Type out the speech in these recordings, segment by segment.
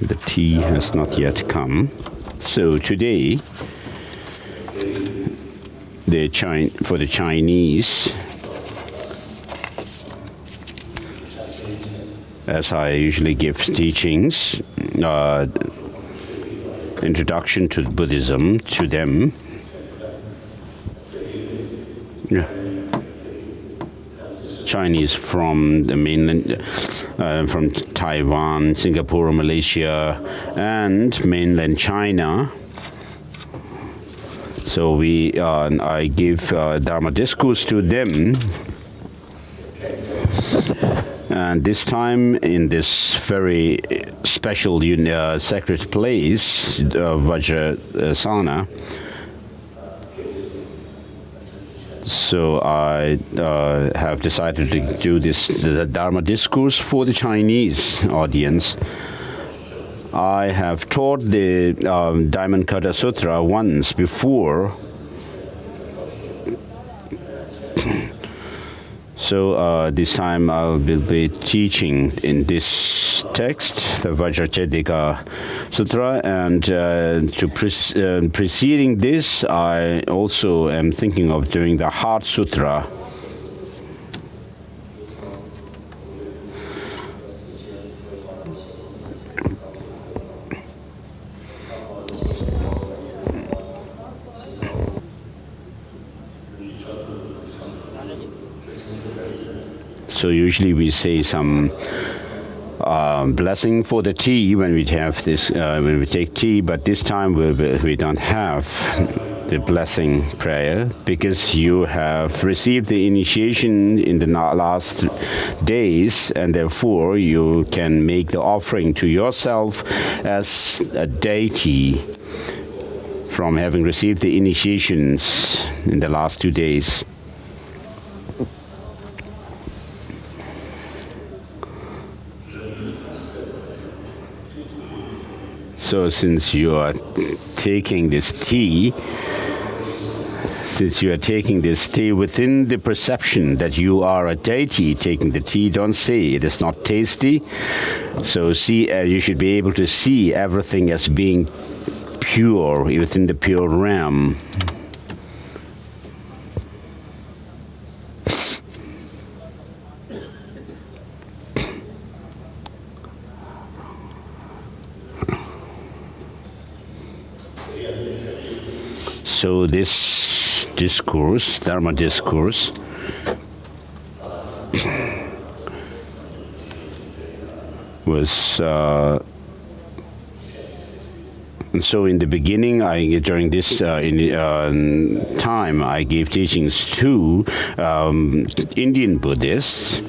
The tea has not yet come. So today, for the Chinese, as I usually give teachings, introduction to Buddhism to them. Yeah. Chinese from the mainland, from Taiwan, Singapore, Malaysia, and mainland China. So I give Dharma discourse to them. And this time, in this very special sacred place, Vajrasana, so I have decided to do the Dharma discourse for the Chinese audience. I have taught the Diamond Cutter Sutra once before. So this time I will be teaching in this text, the Vajracchedika Sutra, and preceding this, I also am thinking of doing the Heart Sutra. So usually we say some blessing for the tea when we have this, when we take tea, but this time we don't have the blessing prayer because you have received the initiation in the last days, and therefore you can make the offering to yourself as a deity from having received the initiations in the last 2 days. So since you are taking this tea within the perception that you are a deity taking the tea, don't say it is not tasty. So you should be able to see everything as being pure within the pure realm. So this discourse, Dharma discourse, was and so in the beginning, during this time, I gave teachings to Indian Buddhists,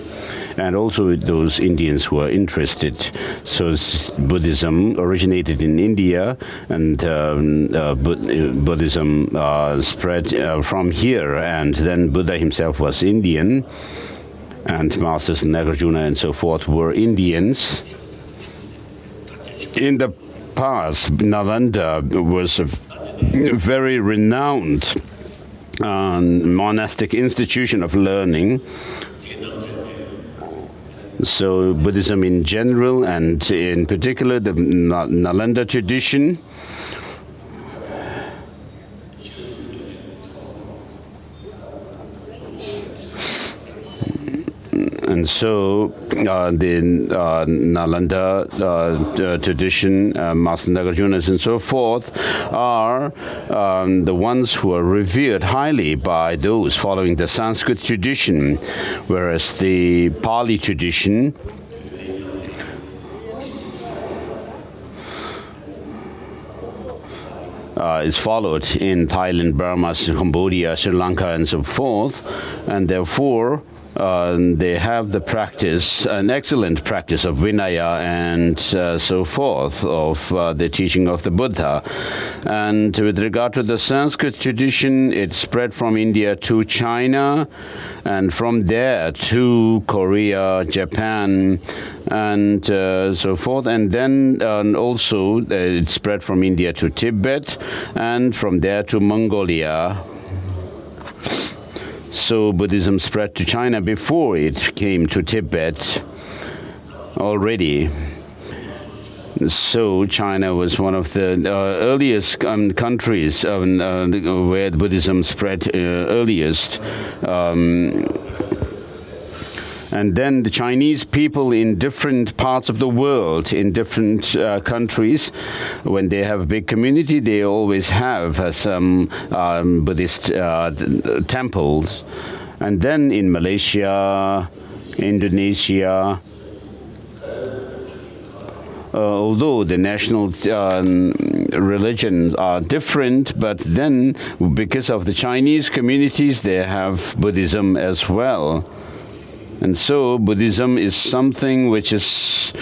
and also those Indians who are interested. So Buddhism originated in India, and Buddhism spread from here, and then Buddha himself was Indian, and Masters Nagarjuna and so forth were Indians. In the past, Nalanda was a very renowned monastic institution of learning. So Buddhism in general, and in particular the Nalanda tradition, and so the Nalanda tradition, Master Nagarjunas and so forth, are the ones who are revered highly by those following the Sanskrit tradition, whereas the Pali tradition is followed in Thailand, Burma, Cambodia, Sri Lanka, and so forth, and therefore they have the practice, an excellent practice of Vinaya and so forth, of the teaching of the Buddha. And with regard to the Sanskrit tradition, it spread from India to China, and from there to Korea, Japan, and so forth. And then also it spread from India to Tibet, and from there to Mongolia. So Buddhism spread to China before it came to Tibet already. So China was one of the earliest countries where Buddhism spread earliest. And then the Chinese people in different parts of the world, in different countries, when they have a big community, they always have some Buddhist temples. And then in Malaysia, Indonesia, although the national religions are different, but then because of the Chinese communities, they have Buddhism as well. And so Buddhism is something which is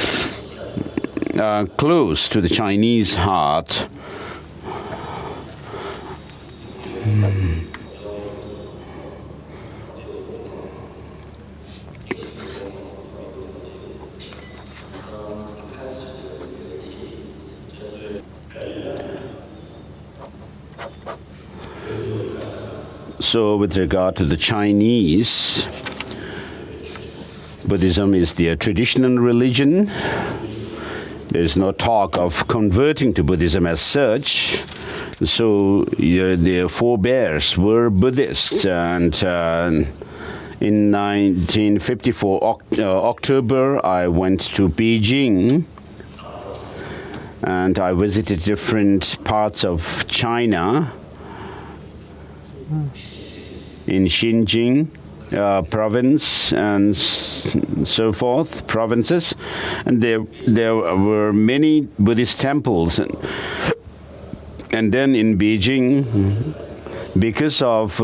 close to the Chinese heart. So with regard to the Chinese, Buddhism is their traditional religion. There is no talk of converting to Buddhism as such. So their forebears were Buddhists. And in 1954, October, I went to Beijing. And I visited different parts of China. In Xinjiang province and so forth, provinces, and there were many Buddhist temples. And then in Beijing, because of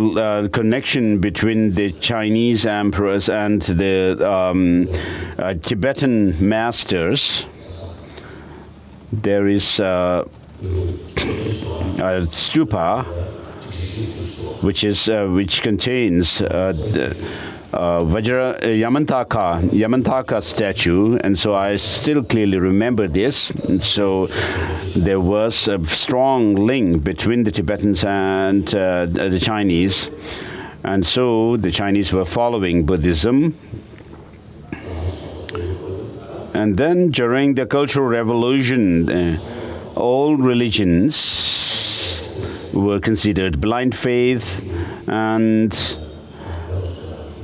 connection between the Chinese emperors and the Tibetan masters, there is a stupa which contains Yamantaka statue, and so I still clearly remember this. And so there was a strong link between the Tibetans and the Chinese, and so the Chinese were following Buddhism. And then during the Cultural Revolution, all religions were considered blind faith and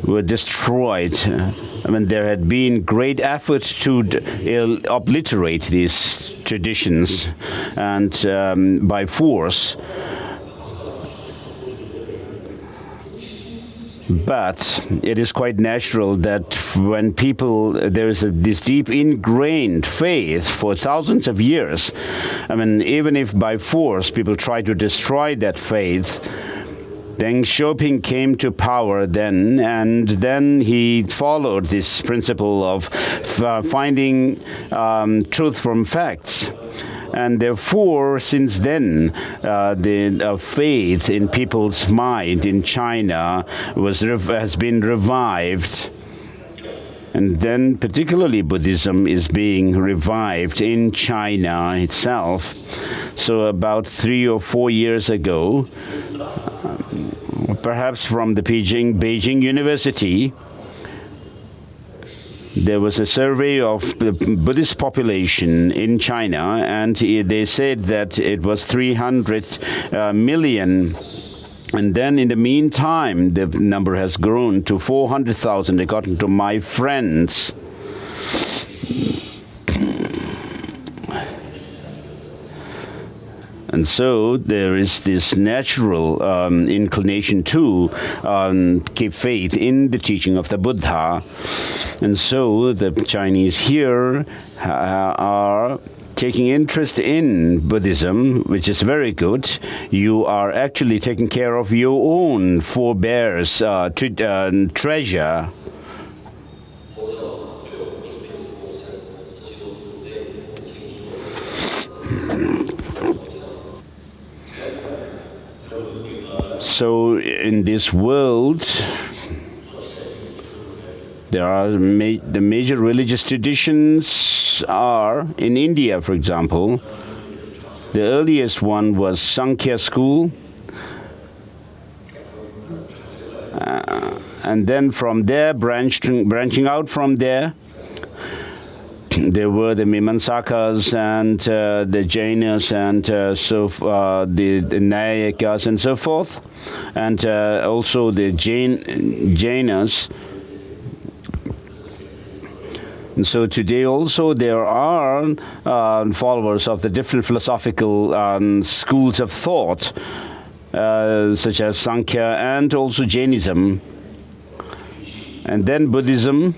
were destroyed. I mean, there had been great efforts to obliterate these traditions and by force. But it is quite natural that when people, there is this deep ingrained faith for thousands of years. I mean, even if by force people try to destroy that faith, Deng Xiaoping came to power then, and then he followed this principle of finding truth from facts. And therefore, since then, the faith in people's mind in China has been revived. And then particularly Buddhism is being revived in China itself. So about 3 or 4 years ago, perhaps from the Beijing University, there was a survey of the Buddhist population in China, and they said that it was 300 million. And then in the meantime, the number has grown to 400,000, according to my friends. And so there is this natural inclination to keep faith in the teaching of the Buddha. And so the Chinese here are taking interest in Buddhism, which is very good. You are actually taking care of your own forebears' treasure. So in this world, there are the major religious traditions are in India, for example. The earliest one was Sankhya school. And then from there, branching out from there, there were the Mimamsakas and the Jainas and the Nayakas and so forth, and also the Jainas. And so today also there are followers of the different philosophical schools of thought, such as Sankhya and also Jainism, and then Buddhism,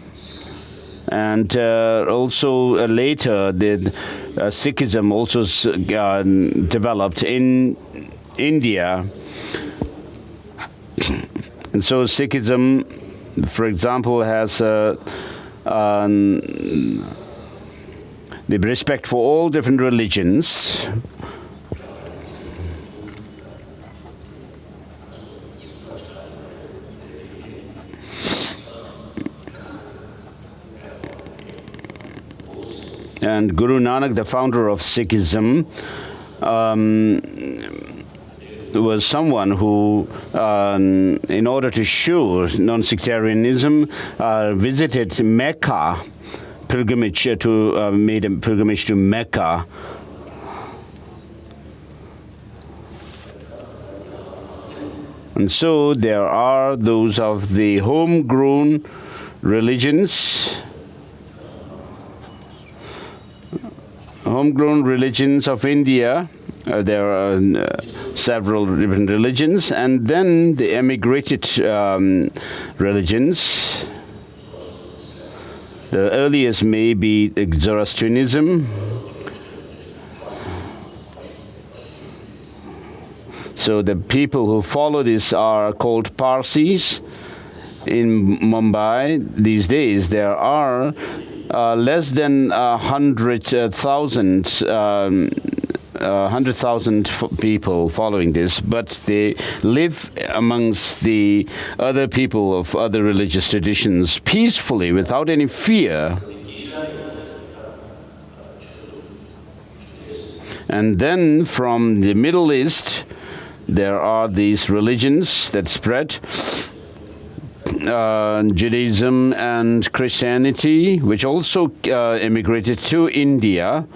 and also later the Sikhism also developed in India. And so Sikhism, for example, has the respect for all different religions. And Guru Nanak, the founder of Sikhism, was someone who, in order to show non-sectarianism, visited Mecca, made a pilgrimage to Mecca. And so there are those of the homegrown religions, of India. There are several different religions, and then the emigrated religions. The earliest may be Zoroastrianism. So the people who follow this are called Parsis. In Mumbai these days there are less than 100,000 people following this, but they live amongst the other people of other religious traditions peacefully, without any fear. And then from the Middle East, there are these religions that spread. Judaism and Christianity, which also immigrated to India.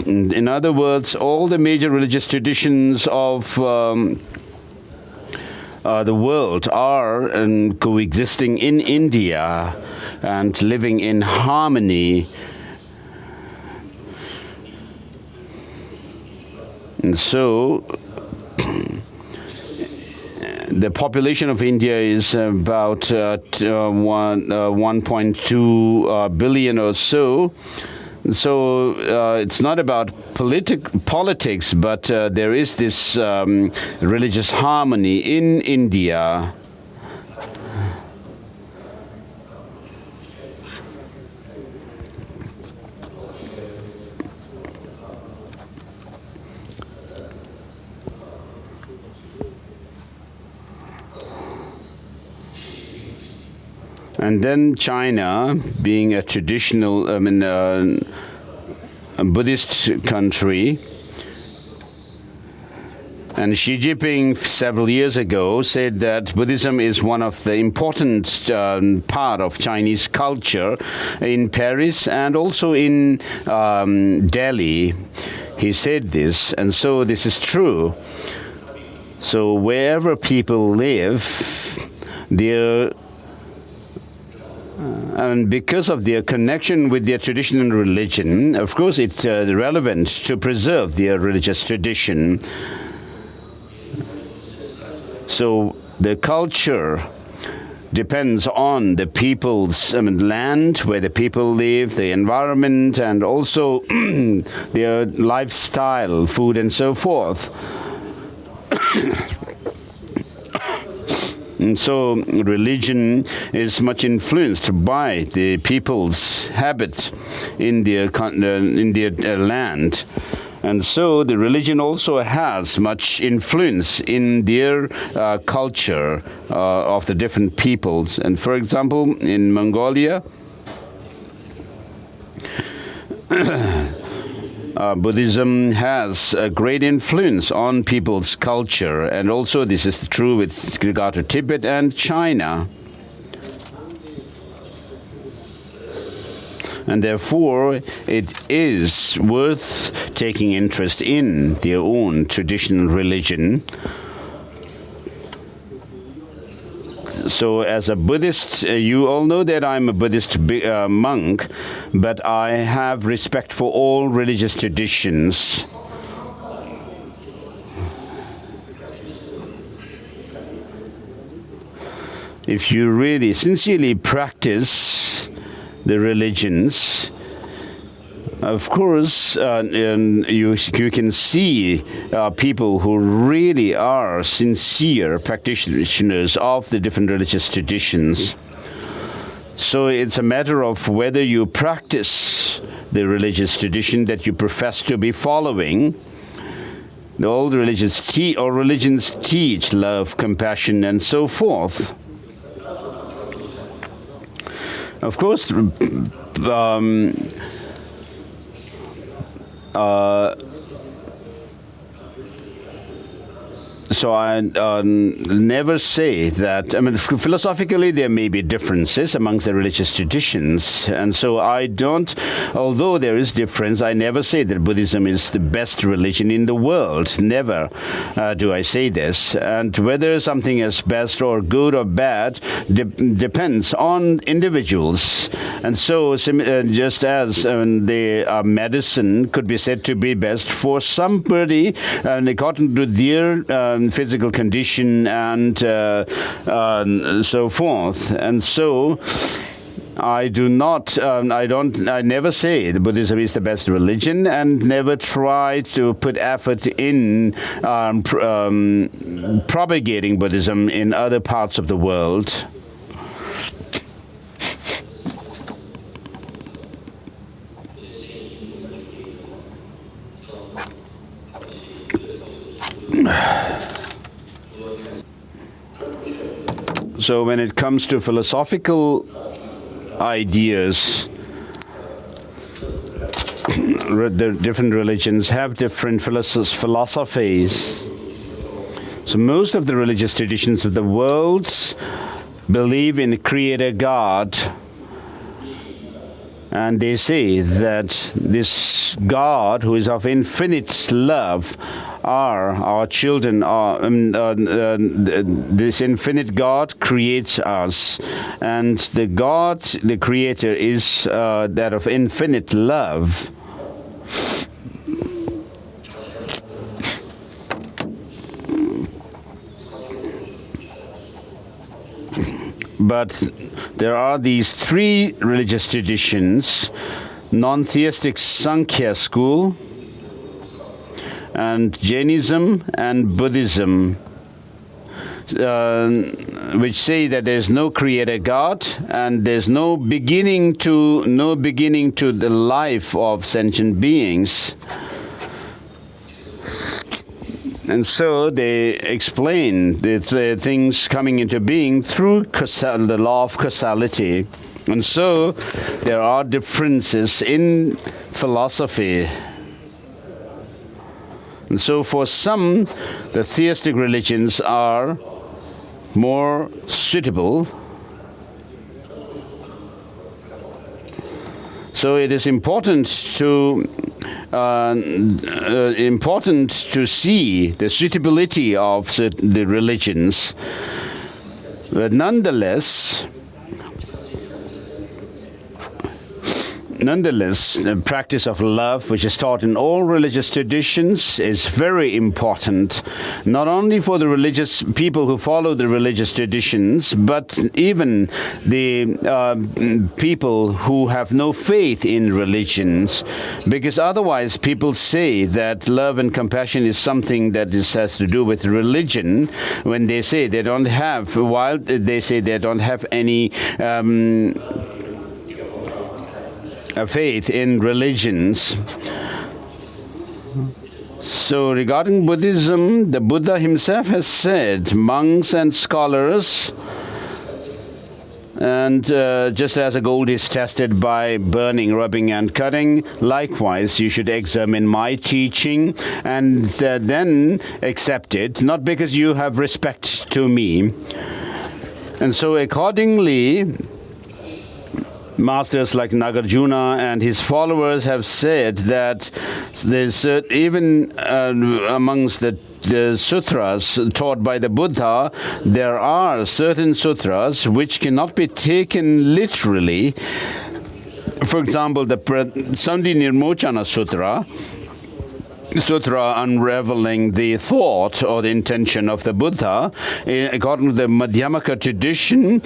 In other words, all the major religious traditions of the world are coexisting in India and living in harmony. And so the population of India is about 1.2 billion or so. So it's not about politics, but there is this religious harmony in India. And then China, being a traditional, a Buddhist country, and Xi Jinping several years ago said that Buddhism is one of the important part of Chinese culture in Paris and also in Delhi. He said this, and so this is true. So wherever people live, and because of their connection with their tradition and religion, of course it's relevant to preserve their religious tradition. So the culture depends on the people's land, where the people live, the environment, and also their lifestyle, food, and so forth. And so religion is much influenced by the people's habit in their land. And so the religion also has much influence in their culture of the different peoples. And for example, in Mongolia, Buddhism has a great influence on people's culture, and also this is true with regard to Tibet and China. And therefore, it is worth taking interest in their own traditional religion. So as a Buddhist, you all know that I'm a Buddhist monk, but I have respect for all religious traditions. If you really sincerely practice the religions, of course, you can see people who really are sincere practitioners of the different religious traditions. So it's a matter of whether you practice the religious tradition that you profess to be following. All the religions teach love, compassion, and so forth. Of course, so I never say that. I mean, philosophically, there may be differences amongst the religious traditions. And so I don't, although there is difference, I never say that Buddhism is the best religion in the world. Never do I say this. And whether something is best or good or bad depends on individuals. And so just as the medicine could be said to be best for somebody, according to their physical condition and so forth. And so I never say that Buddhism is the best religion, and never try to put effort in propagating Buddhism in other parts of the world. So when it comes to philosophical ideas, the different religions have different philosophies. So most of the religious traditions of the world believe in a creator God. And they say that this God, who is of infinite love, our children. This infinite God creates us, and the God, the Creator, is that of infinite love. But there are these three religious traditions: non-theistic Sankhya school, and Jainism and Buddhism, which say that there's no creator God and there's no beginning to the life of sentient beings. And so they explain the things coming into being through the law of causality. And so there are differences in philosophy. And so for some, the theistic religions are more suitable. So it is important to see the suitability of the religions. But nonetheless, the practice of love, which is taught in all religious traditions, is very important, not only for the religious people who follow the religious traditions, but even the people who have no faith in religions. Because otherwise people say that love and compassion is something that has to do with religion, when they say they don't have, while they say they don't have any faith in religions. So regarding Buddhism, the Buddha himself has said, monks and scholars, and just as a gold is tested by burning, rubbing and cutting, likewise you should examine my teaching and then accept it, not because you have respect to me. And so accordingly, masters like Nagarjuna and his followers have said that there's even amongst the sutras taught by the Buddha, there are certain sutras which cannot be taken literally. For example, the Sandhi Nirmochana Sutra unraveling the thought or the intention of the Buddha, according to the Madhyamaka tradition,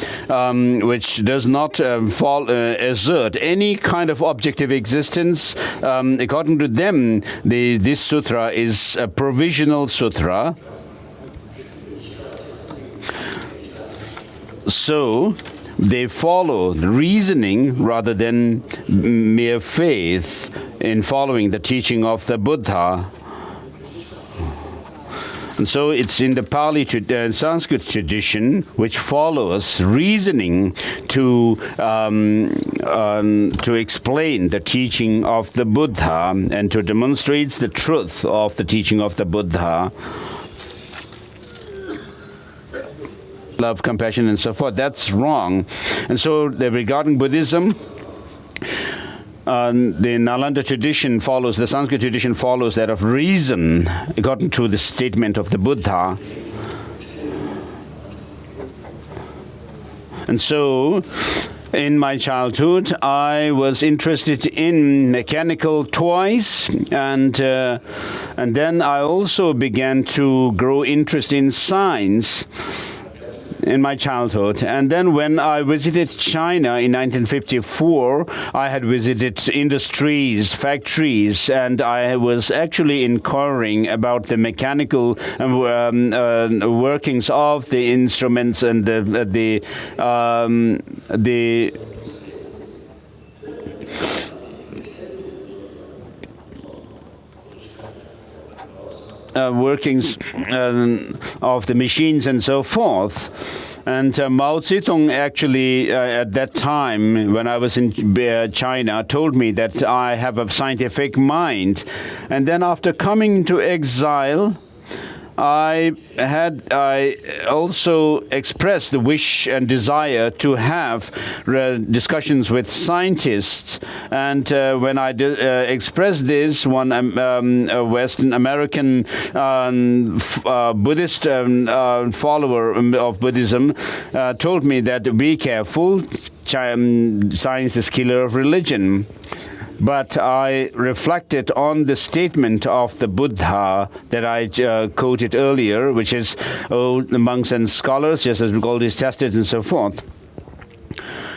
which does not assert any kind of objective existence. According to them, this sutra is a provisional sutra. So they follow the reasoning rather than mere faith in following the teaching of the Buddha. And so it's in the Pali Sanskrit tradition, which follows reasoning to explain the teaching of the Buddha and to demonstrate the truth of the teaching of the Buddha. Love, compassion, and so forth. That's wrong. And so regarding Buddhism, the Nalanda tradition follows, the Sanskrit tradition follows that of reason, according to the statement of the Buddha. And so, in my childhood, I was interested in mechanical toys, and then I also began to grow interest in science in my childhood. And then when I visited China in 1954, I had visited industries, factories, and I was actually inquiring about the mechanical workings of the instruments and the workings of the machines and so forth. And Mao Zedong actually, at that time, when I was in China, told me that I have a scientific mind. And then after coming into exile, I also expressed the wish and desire to have discussions with scientists. And when I expressed this, one Western American Buddhist follower of Buddhism told me that be careful, science is killer of religion. But I reflected on the statement of the Buddha that I quoted earlier, which is, oh, the monks and scholars, just as gold is tested and so forth.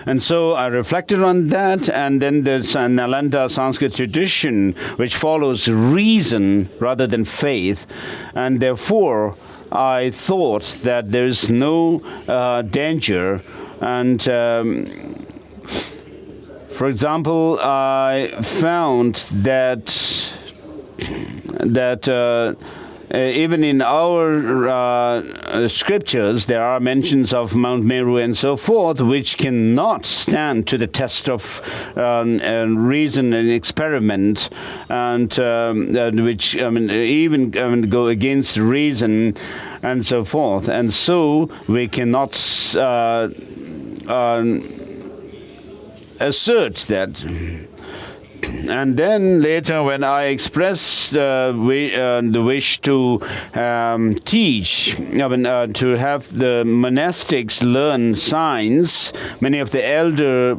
And so I reflected on that, and then the Nalanda Sanskrit tradition, which follows reason rather than faith, and therefore I thought that there is no danger. And for example, I found that even in our scriptures, there are mentions of Mount Meru and so forth, which cannot stand to the test of reason and experiment, and which even go against reason and so forth. And so we cannot assert that. And then later, when I expressed the wish to teach, to have the monastics learn science, many of the elder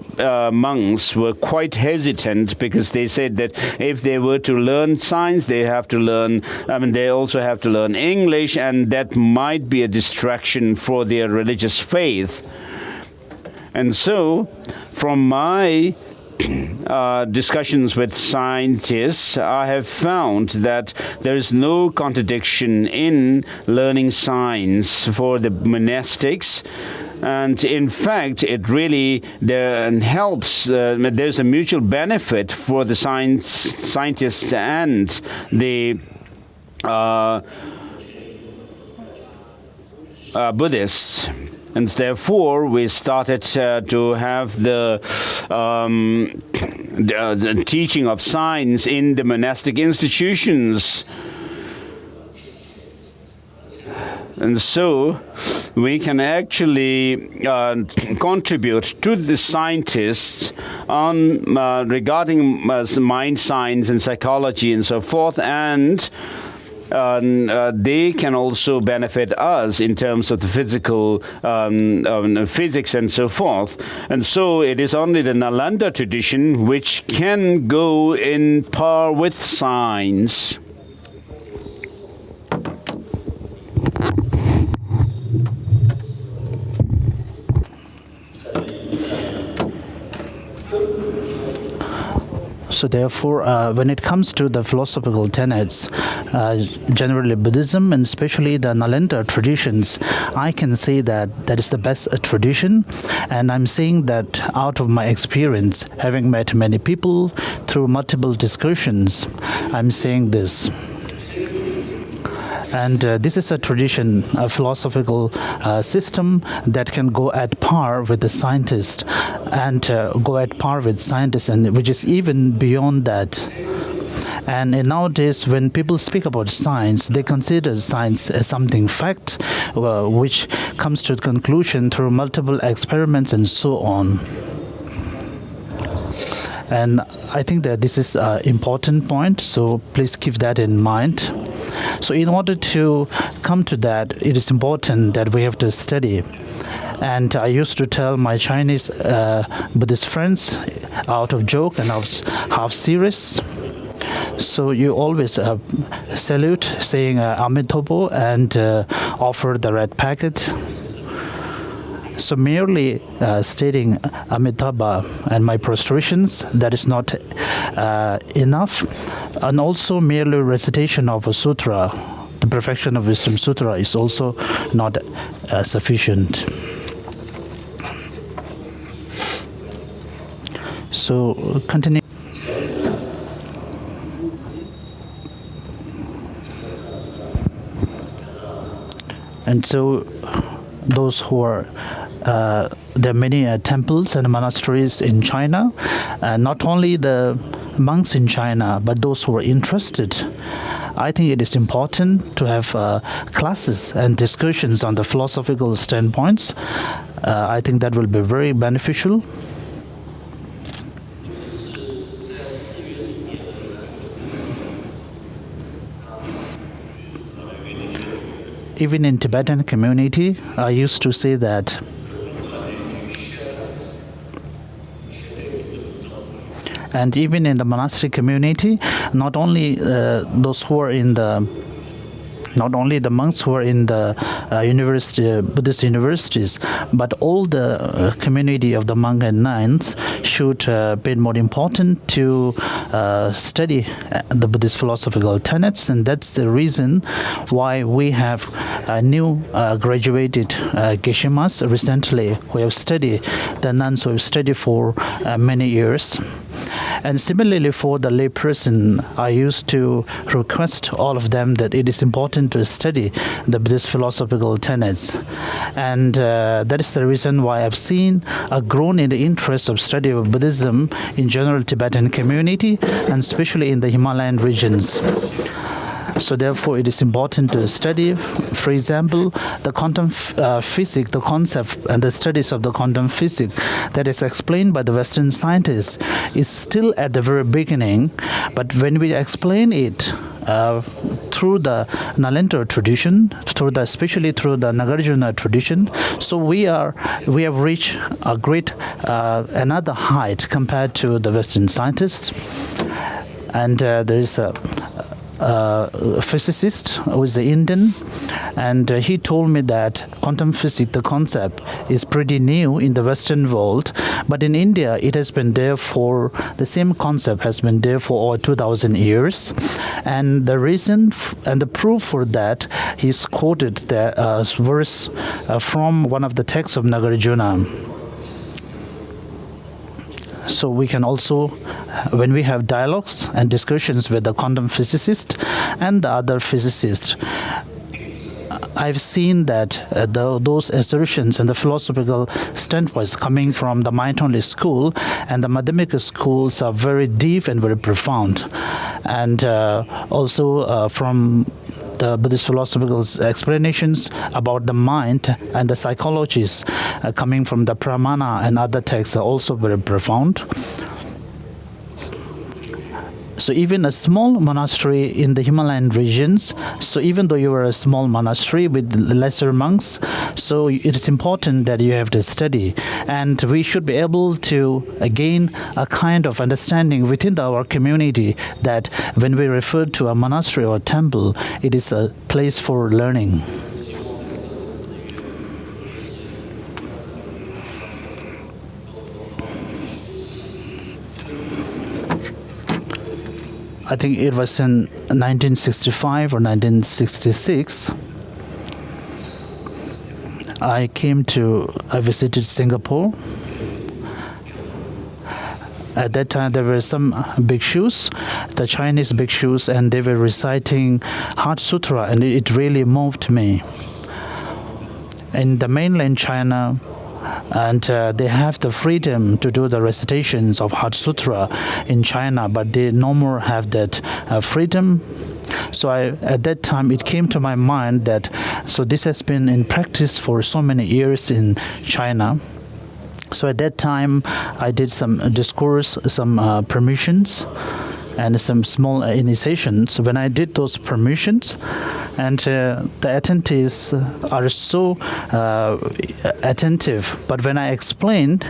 monks were quite hesitant, because they said that if they were to learn science, they have to learn, they also have to learn English, and that might be a distraction for their religious faith. And so, from my discussions with scientists, I have found that there is no contradiction in learning science for the monastics. And in fact, it really helps. There's a mutual benefit for the scientists and the Buddhists. And therefore, we started to have the teaching of science in the monastic institutions. And so, we can actually contribute to the scientists on regarding mind science and psychology and so forth, and they can also benefit us in terms of the physical physics and so forth. And so it is only the Nalanda tradition which can go in par with science. So therefore, when it comes to the philosophical tenets, generally Buddhism and especially the Nalanda traditions, I can say that that is the best tradition. And I'm saying that out of my experience, having met many people through multiple discussions, I'm saying this. And this is a tradition, a philosophical system that can go at par with the scientist and go at par with scientists, and which is even beyond that. And nowadays, when people speak about science, they consider science as something fact, which comes to a conclusion through multiple experiments and so on. And I think that this is an important point, so please keep that in mind. So in order to come to that, it is important that we have to study. And I used to tell my Chinese Buddhist friends, out of joke and half serious, so you always salute, saying Amitobo, and offer the red packet. So merely stating Amitabha and my prostrations, that is not enough. And also merely recitation of a sutra, the Perfection of Wisdom Sutra, is also not sufficient. So continue. And so those who are there are many temples and monasteries in China, not only the monks in China, but those who are interested. I think it is important to have classes and discussions on the philosophical standpoints. I think that will be very beneficial. Even in Tibetan community, I used to say that and even in the monastic community, not only those who are in the not only the monks who are in the Buddhist universities, but all the community of the monks and nuns should be more important to study the Buddhist philosophical tenets, and that's the reason why we have new graduated geshemas recently who have studied, the nuns who have studied for many years. And similarly for the layperson, I used to request all of them that it is important to study the Buddhist philosophical tenets. And that is the reason why I've seen a grown in the interest of study of Buddhism in general Tibetan community, and especially in the Himalayan regions. So therefore, it is important to study, for example, the quantum physics, the concept and the studies of the quantum physics that is explained by the Western scientists is still at the very beginning. But when we explain it through the Nalanda tradition, especially through the Nagarjuna tradition, so we have reached a great another height compared to the Western scientists. And there is a physicist who is an Indian, and he told me that quantum physics, the concept, is pretty new in the Western world, but in India it has been there for, the same concept has been there for over 2,000 years. And the reason and the proof for that, he's quoted the verse from one of the texts of Nagarjuna. So we can also, when we have dialogues and discussions with the quantum physicist and the other physicists, I've seen that those assertions and the philosophical standpoints coming from the mind-only school and the Madhyamika schools are very deep and very profound. And also from the Buddhist philosophical explanations about the mind and the psychologies coming from the Pramana and other texts are also very profound. So even a small monastery in the Himalayan regions, so even though you are a small monastery with lesser monks, so it is important that you have to study. And we should be able to gain a kind of understanding within our community that when we refer to a monastery or a temple, it is a place for learning. I think it was in 1965 or 1966. I visited Singapore. At that time, there were some bhikshus, the Chinese bhikshus, and they were reciting Heart Sutra, and it really moved me. In the mainland China, and they have the freedom to do the recitations of Heart Sutra in China, but they no more have that freedom. So at that time, it came to my mind that so this has been in practice for so many years in China. So at that time, I did some discourse, some permissions, and some small initiations. When I did those permissions, and the attendees are so attentive, but when I explained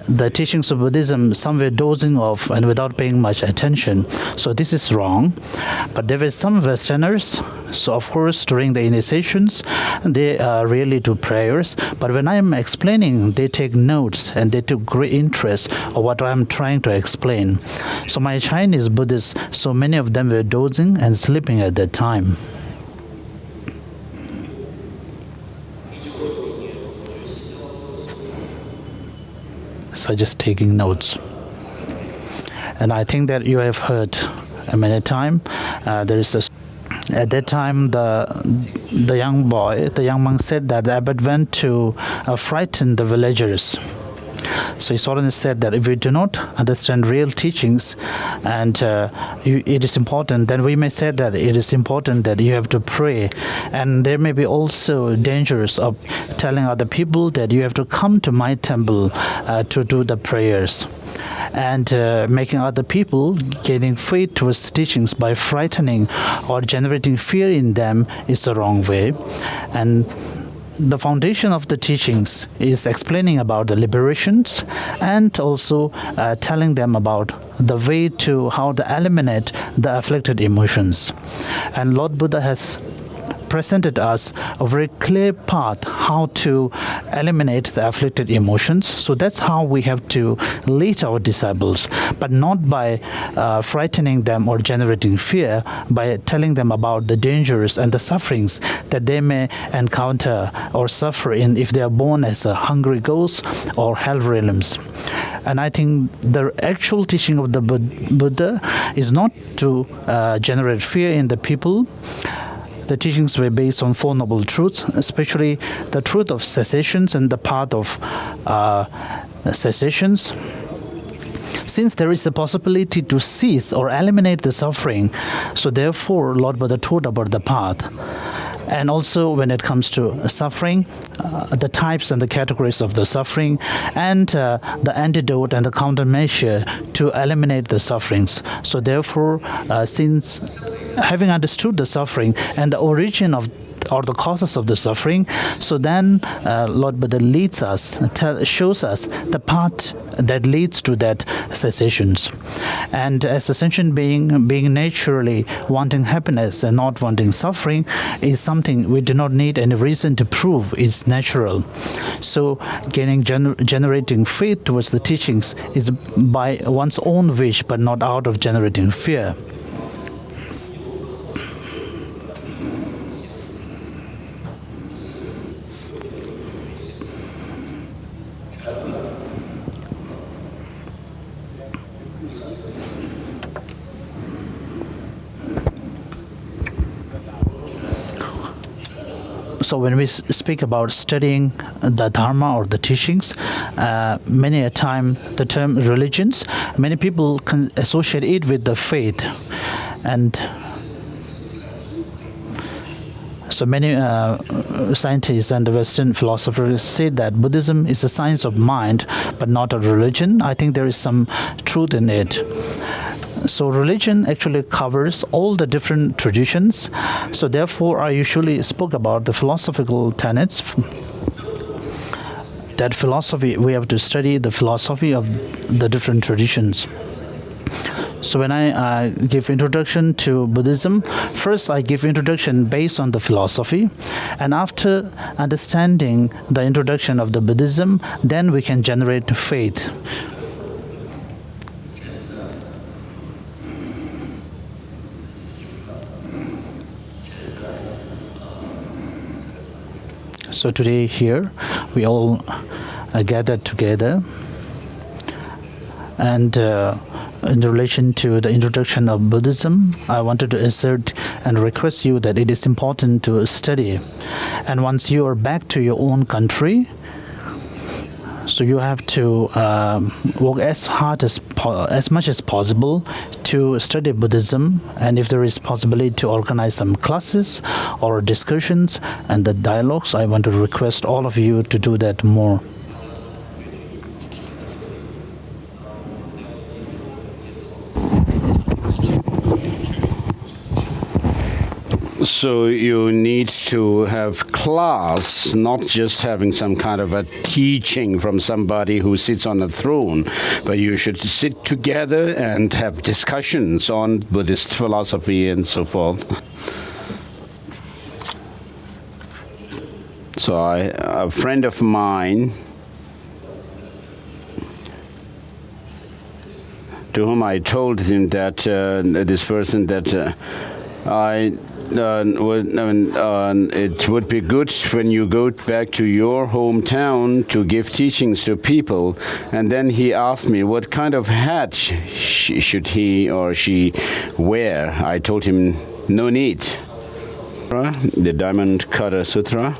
the teachings of Buddhism, some were dozing off and without paying much attention. So this is wrong. But there were some Westerners, so of course during the initiations, they really do prayers. But when I'm explaining, they take notes and they took great interest of what I'm trying to explain. So my Chinese Buddhists, so many of them were dozing and sleeping at that time. So just taking notes. And I think that you have heard many times. At that time, the young monk said that the abbot went to frighten the villagers. So His Holiness said that if we do not understand real teachings, and it is important, then we may say that it is important that you have to pray. And there may be also dangers of telling other people that you have to come to my temple to do the prayers. And making other people gaining faith towards the teachings by frightening or generating fear in them is the wrong way. And the foundation of the teachings is explaining about the liberations and also telling them about the way to how to eliminate the afflicted emotions. And Lord Buddha has presented us a very clear path how to eliminate the afflicted emotions. So that's how we have to lead our disciples, but not by frightening them or generating fear, by telling them about the dangers and the sufferings that they may encounter or suffer in if they are born as a hungry ghost or hell realms. And I think the actual teaching of the Buddha is not to generate fear in the people. The teachings were based on Four Noble Truths, especially the truth of cessations and the path of cessations. Since there is a possibility to cease or eliminate the suffering, so therefore Lord Buddha taught about the path. And also when it comes to suffering, the types and the categories of the suffering, and the antidote and the countermeasure to eliminate the sufferings. So therefore, since having understood the suffering and the origin of or the causes of the suffering, so then Lord Buddha leads us, shows us the path that leads to that cessations. And as a sentient being naturally wanting happiness and not wanting suffering is something we do not need any reason to prove. It's natural. So generating faith towards the teachings is by one's own wish, but not out of generating fear. So when we speak about studying the Dharma or the teachings, many a time the term religions, many people can associate it with the faith. And So many scientists and Western philosophers say that Buddhism is a science of mind, but not a religion. I think there is some truth in it. So religion actually covers all the different traditions. So therefore, I usually spoke about the philosophical tenets. That philosophy, we have to study the philosophy of the different traditions. So when I give introduction to Buddhism, first I give introduction based on the philosophy, and after understanding the introduction of the Buddhism, then we can generate faith. So today here, we all gathered together, and in relation to the introduction of Buddhism, I wanted to assert and request you that it is important to study. And once you are back to your own country, so you have to work as hard as much as possible to study Buddhism, and if there is possibility to organize some classes or discussions and the dialogues, I want to request all of you to do that more. So you need to have class, not just having some kind of a teaching from somebody who sits on a throne, but you should sit together and have discussions on Buddhist philosophy and so forth. So a friend of mine, to whom I told him that this person that it would be good when you go back to your hometown to give teachings to people. And then he asked me what kind of hat should he or she wear. I told him no need. The Diamond Cutter Sutra.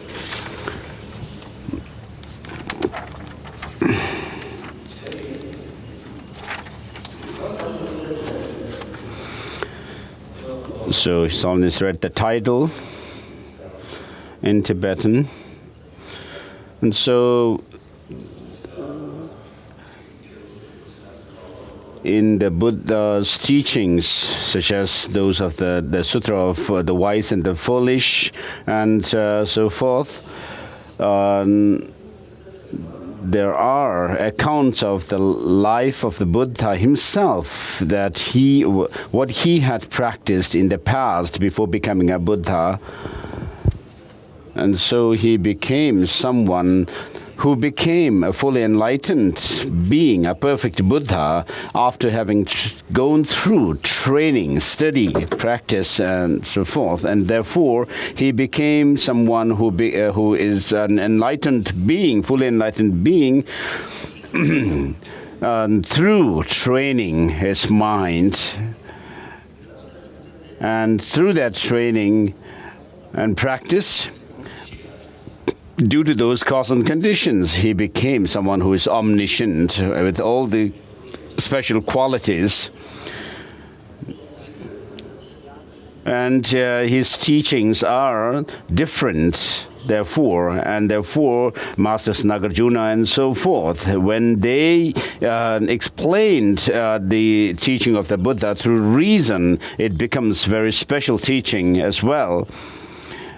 So His Holiness read the title in Tibetan. And so in the Buddha's teachings, such as those of the Sutra of the Wise and the Foolish and so forth, there are accounts of the life of the Buddha himself, that what he had practiced in the past before becoming a Buddha. And so he became someone who became a fully enlightened being, a perfect Buddha, after having gone through training, study, practice, and so forth. And therefore, he became someone who is an enlightened being, fully enlightened being, through training his mind. And through that training and practice, due to those causes and conditions, he became someone who is omniscient with all the special qualities. And his teachings are different, therefore, Masters Nagarjuna and so forth, when they explained the teaching of the Buddha through reason, it becomes very special teaching as well.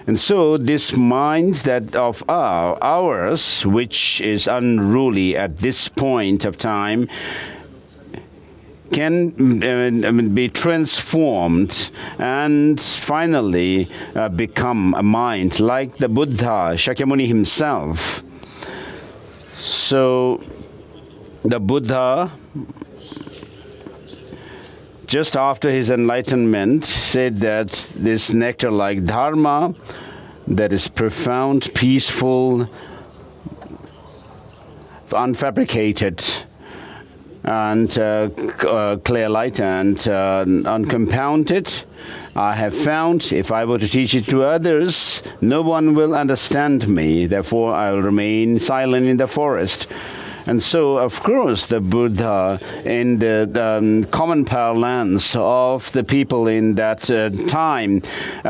And so this mind that of ours, which is unruly at this point of time, can be transformed and finally become a mind like the Buddha, Shakyamuni himself. So the Buddha, just after his enlightenment, said that this nectar-like dharma that is profound, peaceful, unfabricated, and clear light and uncompounded, I have found if I were to teach it to others, no one will understand me. Therefore, I will remain silent in the forest. And so, of course, the Buddha, in the common parlance of the people in that time,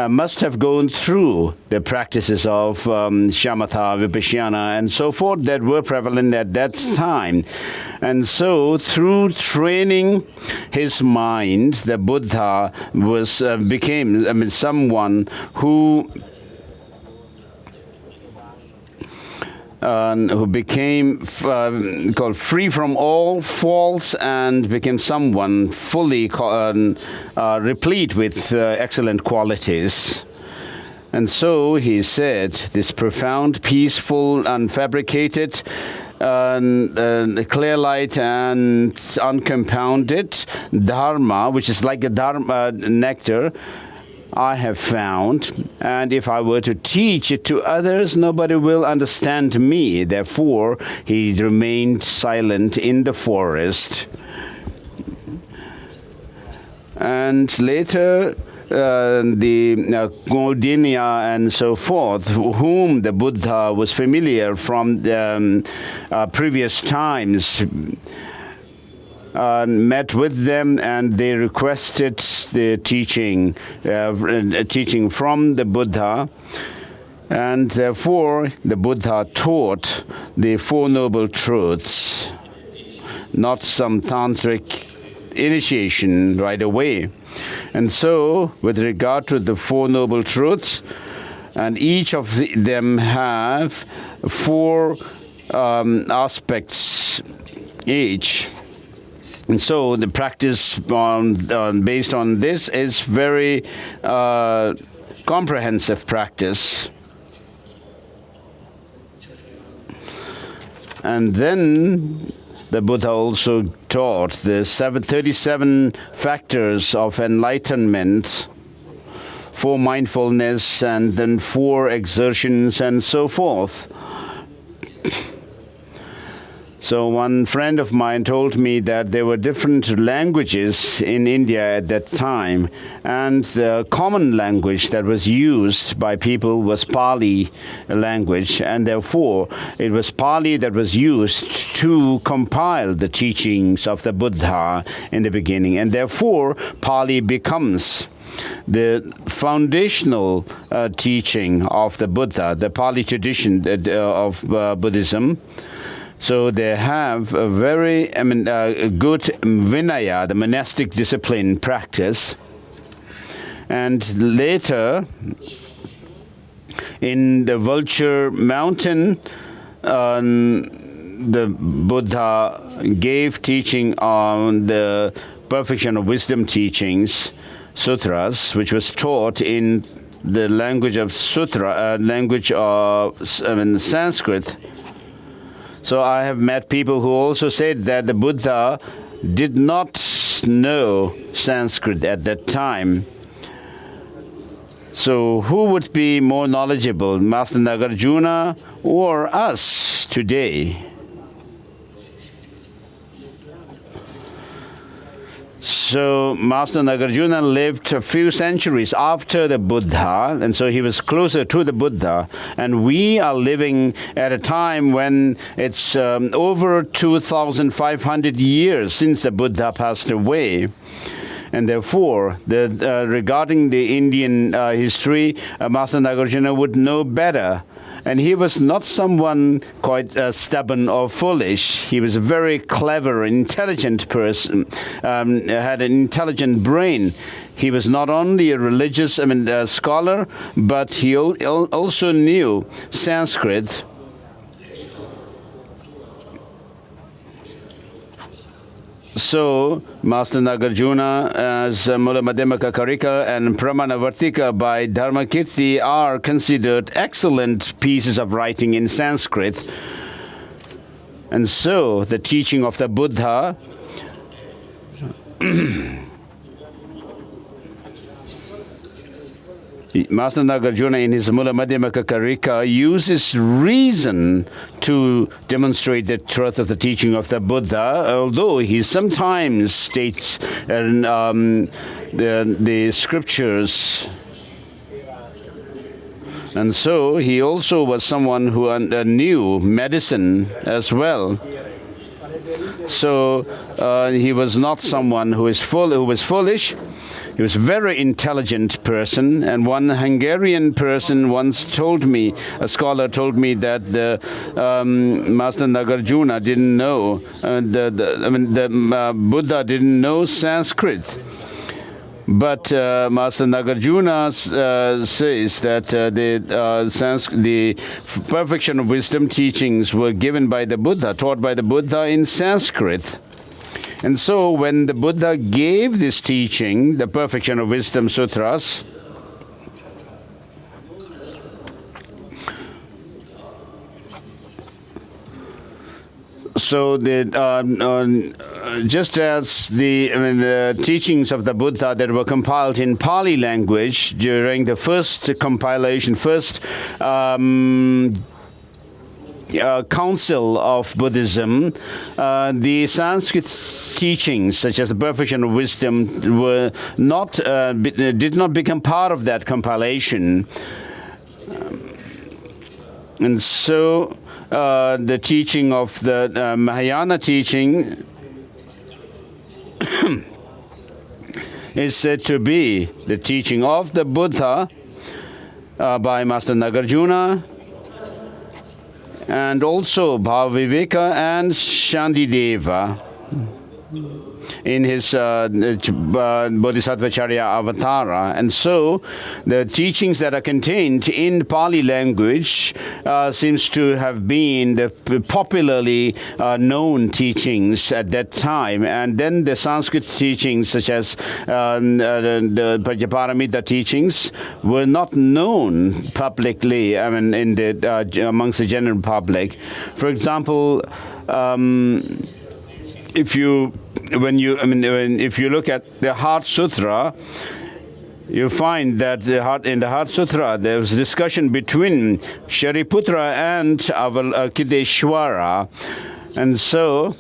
must have gone through the practices of shamatha, vipassana, and so forth that were prevalent at that time. And so, through training his mind, the Buddha became someone who became called free from all faults and became someone fully replete with excellent qualities. And so he said, this profound, peaceful, unfabricated, clear light and uncompounded dharma, which is like a dharma nectar, I have found, and if I were to teach it to others, nobody will understand me. Therefore, he remained silent in the forest. And later, the Gaudinya and so forth, whom the Buddha was familiar from the previous times, met with them, and they requested the teaching from the Buddha, and therefore the Buddha taught the Four Noble Truths, not some tantric initiation right away. And so, with regard to the Four Noble Truths, and each of them have four aspects each. And so the practice based on this is very comprehensive practice. And then the Buddha also taught the 37 factors of enlightenment, 4 mindfulness, and then 4 exertions, and so forth. So one friend of mine told me that there were different languages in India at that time, and the common language that was used by people was Pali language, and therefore it was Pali that was used to compile the teachings of the Buddha in the beginning, and therefore Pali becomes the foundational teaching of the Buddha, the Pali tradition of Buddhism. So they have a very good Vinaya, the monastic discipline practice. And later, in the Vulture Mountain, the Buddha gave teaching on the perfection of wisdom teachings, sutras, which was taught in the language of Sutra, language of Sanskrit. So I have met people who also said that the Buddha did not know Sanskrit at that time. So who would be more knowledgeable, Master Nagarjuna or us today? So Master Nagarjuna lived a few centuries after the Buddha, and so he was closer to the Buddha. And we are living at a time when it's over 2,500 years since the Buddha passed away. And therefore, regarding the Indian history, Master Nagarjuna would know better. And he was not someone quite stubborn or foolish. He was a very clever, intelligent person, had an intelligent brain. He was not only a religious scholar, but he also knew Sanskrit. So, Master Nagarjuna, as Mula Madhyamaka Karika and Pramanavartika by Dharmakirti are considered excellent pieces of writing in Sanskrit. And so, the teaching of the Buddha Master Nagarjuna in his Mula Madhyamaka Karika uses reason to demonstrate the truth of the teaching of the Buddha, although he sometimes states the scriptures. And so he also was someone who knew medicine as well. So he was not someone who was foolish. He was a very intelligent person, and one Hungarian person once told me, a scholar told me that the Master Nagarjuna didn't know, the Buddha didn't know Sanskrit. But Master Nagarjuna says that the perfection of wisdom teachings were given by the Buddha, taught by the Buddha in Sanskrit. And so when the Buddha gave this teaching, the Perfection of Wisdom Sutras, so just as the teachings of the Buddha that were compiled in Pali language during the first compilation, council of Buddhism, the Sanskrit teachings, such as the Perfection of Wisdom, were not did not become part of that compilation, and so the teaching of the Mahayana teaching is said to be the teaching of the Buddha by Master Nagarjuna, and also Bhaviveka and Shandideva in his Bodhisattvacharya Avatara. And so the teachings that are contained in Pali language seems to have been the popularly known teachings at that time. And then the Sanskrit teachings, such as the Prajnaparamita teachings, were not known publicly, in the amongst the general public. For example, if you look at the Heart Sutra, you find that in the Heart Sutra there was discussion between Shariputra and Avalokiteshvara. And so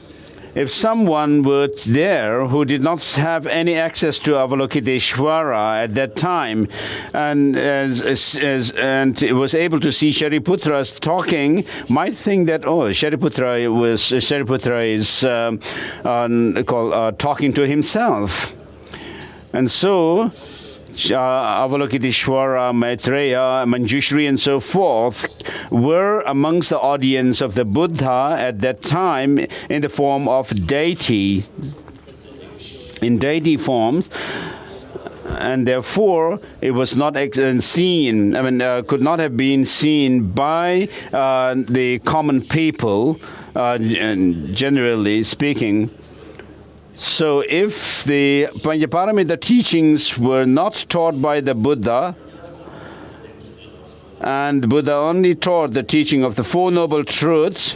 if someone were there who did not have any access to Avalokiteshvara at that time, and was able to see Shariputra talking, might think that Shariputra is talking to himself, and so Avalokiteshvara, Maitreya, Manjushri, and so forth were amongst the audience of the Buddha at that time in the form of deity, in deity forms, and therefore it was not seen, could not have been seen by the common people, generally speaking. So if the Prajnaparamita teachings were not taught by the Buddha, and the Buddha only taught the teaching of the Four Noble Truths,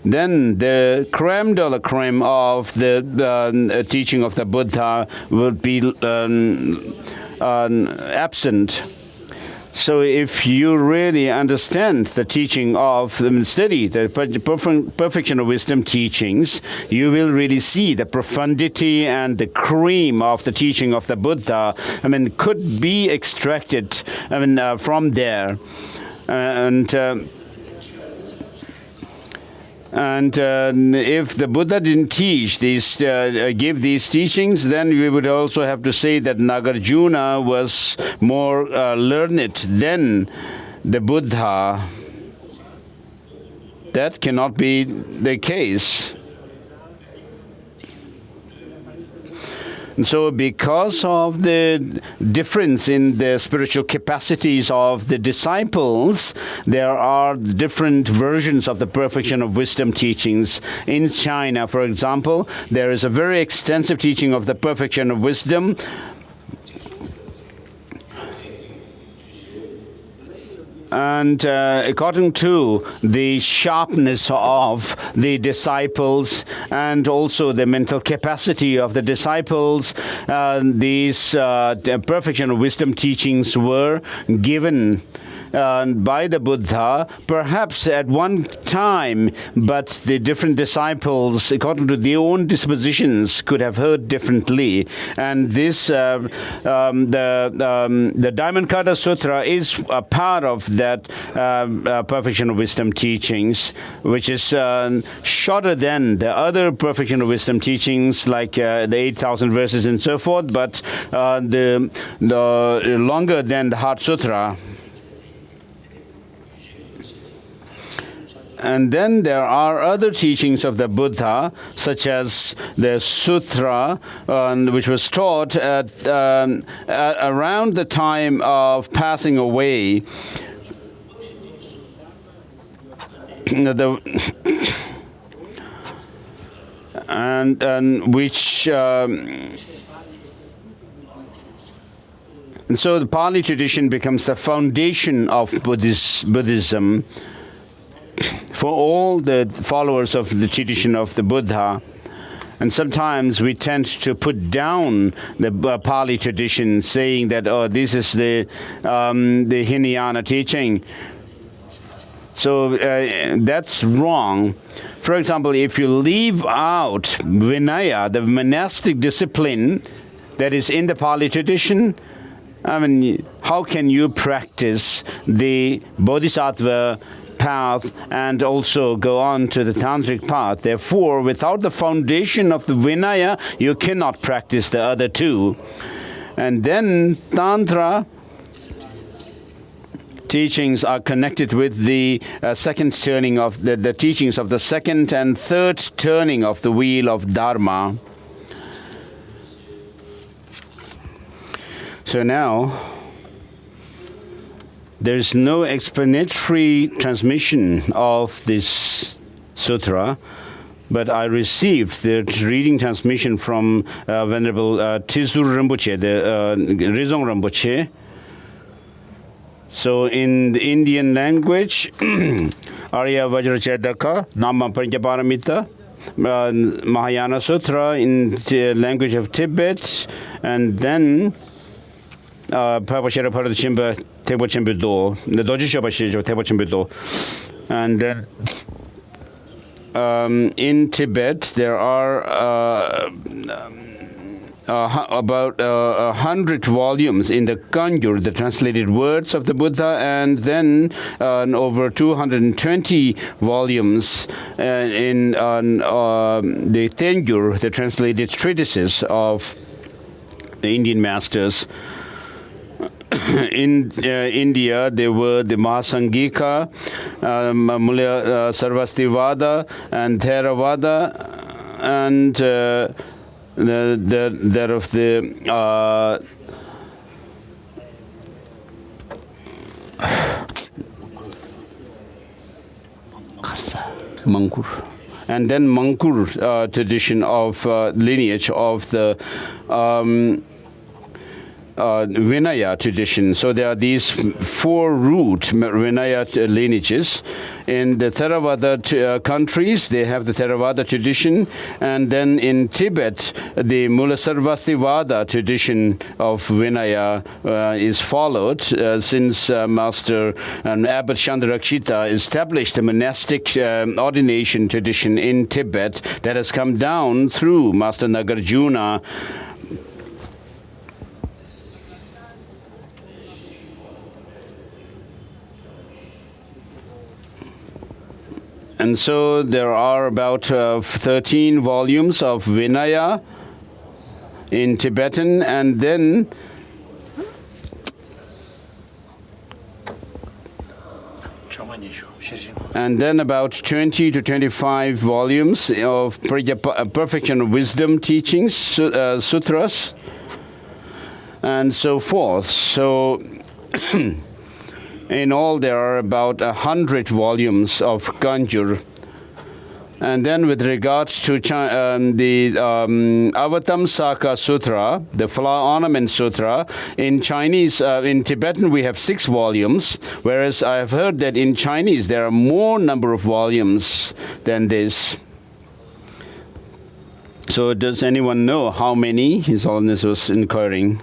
then the creme de la creme of the teaching of the Buddha would be absent. So if you really understand the teaching of study the Perfection of Wisdom teachings, you will really see the profundity and the cream of the teaching of the Buddha, could be extracted, from there. And if the Buddha didn't teach these, give these teachings, then we would also have to say that Nagarjuna was more learned than the Buddha. That cannot be the case. And so because of the difference in the spiritual capacities of the disciples, there are different versions of the Perfection of Wisdom teachings. In China, for example, there is a very extensive teaching of the Perfection of Wisdom. And according to the sharpness of the disciples and also the mental capacity of the disciples, these Perfection of Wisdom teachings were given by the Buddha, perhaps at one time, but the different disciples, according to their own dispositions, could have heard differently. And this, the Diamond Cutter Sutra is a part of that perfection of wisdom teachings, which is shorter than the other perfection of wisdom teachings, like the 8,000 verses and so forth, but the longer than the Heart Sutra. And then there are other teachings of the Buddha, such as the sutra, which was taught at around the time of passing away. And which and so the Pali tradition becomes the foundation of Buddhism for all the followers of the tradition of the Buddha. And sometimes we tend to put down the Pali tradition, saying that, oh, this is the Hinayana teaching. So that's wrong. For example, if you leave out Vinaya, the monastic discipline that is in the Pali tradition, I mean, how can you practice the Bodhisattva path and also go on to the Tantric path? Therefore, without the foundation of the Vinaya, you cannot practice the other two. And then Tantra teachings are connected with the second turning of the teachings of the second and third turning of the wheel of Dharma. So now, there's no explanatory transmission of this sutra, but I received the reading transmission from Venerable Tizur Rinpoche, the Rizong Rinpoche. So in the Indian language, Arya Vajrachedaka, Nama Pranjaparamita, Mahayana Sutra in the language of Tibet, and then Pabashira Paradachimba Tebo Chimbudo, the Dojishabashi Tebo Chimbudo. And then in Tibet, there are about 100 volumes in the Kangyur, the translated words of the Buddha, and then over 220 volumes in the Tengyur, the translated treatises of the Indian masters. In India, there were the Mahasangika, Mulya Sarvastivada, and Theravada, and that of the Mankur, and then Mankur tradition of lineage of the Vinaya tradition. So there are these four root Vinaya lineages. In the Theravada countries, they have the Theravada tradition, and then in Tibet, the Mulasarvastivada tradition of Vinaya is followed since Master Abbot Chandarakshita established a monastic ordination tradition in Tibet that has come down through Master Nagarjuna. And so there are about 13 volumes of Vinaya in Tibetan, and then about 20 to 25 volumes of perfection of wisdom teachings, sutras, and so forth. So in all, there are about 100 volumes of Kangyur. And then with regards to the Avatamsaka Sutra, the Flower Ornament Sutra, in Chinese, in Tibetan, we have 6 volumes, whereas I have heard that in Chinese, there are more number of volumes than this. So does anyone know how many His Holiness was inquiring?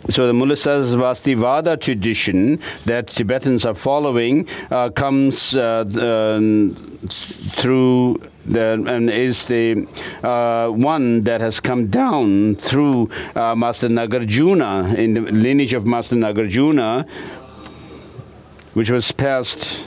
So the Mulasasvastivada tradition that Tibetans are following comes through and is the one that has come down through Master Nagarjuna, in the lineage of Master Nagarjuna, which was passed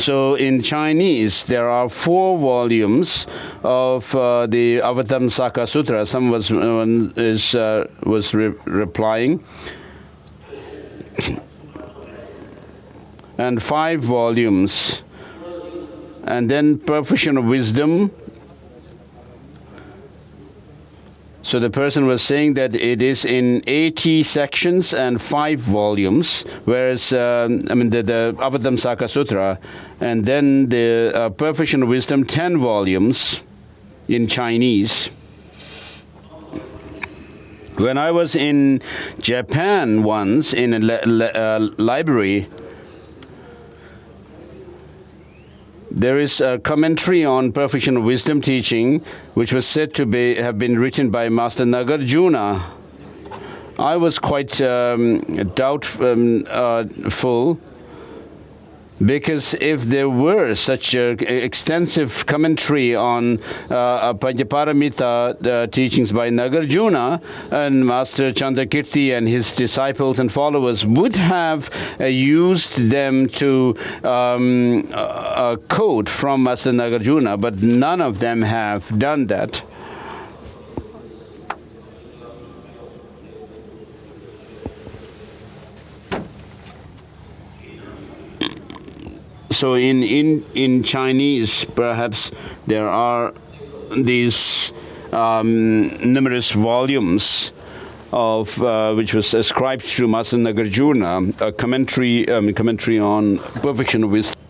So in Chinese, there are 4 volumes of the Avatamsaka Sutra. Some was replying, and 5 volumes, and then Perfection of Wisdom. So the person was saying that it is in 80 sections and 5 volumes, whereas, the Avatamsaka Sutra, and then the Perfection of Wisdom, 10 volumes in Chinese. When I was in Japan once in a library, there is a commentary on Perfection of Wisdom teaching, which was said to have been written by Master Nagarjuna. I was quite doubtful, because if there were such an extensive commentary on Panchaparamita teachings by Nagarjuna, and Master Chandrakirti and his disciples and followers would have used them to quote from Master Nagarjuna, but none of them have done that. So in Chinese, perhaps there are these numerous volumes of which was ascribed to Master Nagarjuna, a commentary on Perfection of Wisdom.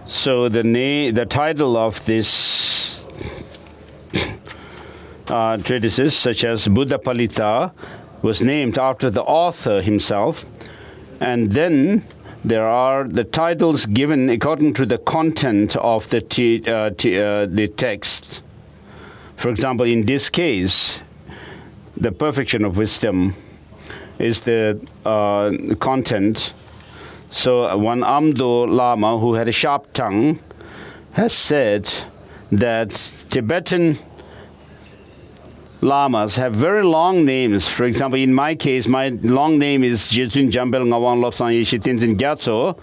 So the title of this treatises, such as Buddha Palita, was named after the author himself, and then there are the titles given according to the content of the text. For example, in this case, the Perfection of Wisdom is the content. So one Amdo Lama, who had a sharp tongue, has said that Tibetan Lamas have very long names. For example, in my case, my long name is Jezun Jambel Ngawang Lopsan Yeshitinzin Gyatso.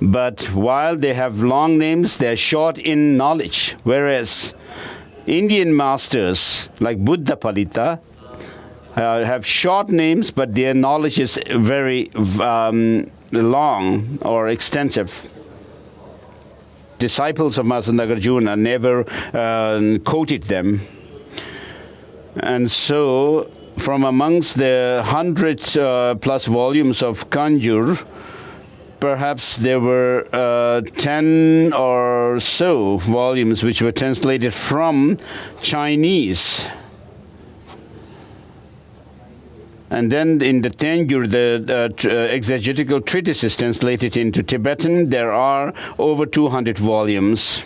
But while they have long names, they're short in knowledge. Whereas Indian masters like Buddha Palita have short names, but their knowledge is very long or extensive. Disciples of Master Nagarjuna never quoted them. And so, from amongst the 100 plus volumes of Kanjur, perhaps there were 10 or so volumes which were translated from Chinese. And then in the Tengyur, the exegetical treatises translated into Tibetan, there are over 200 volumes.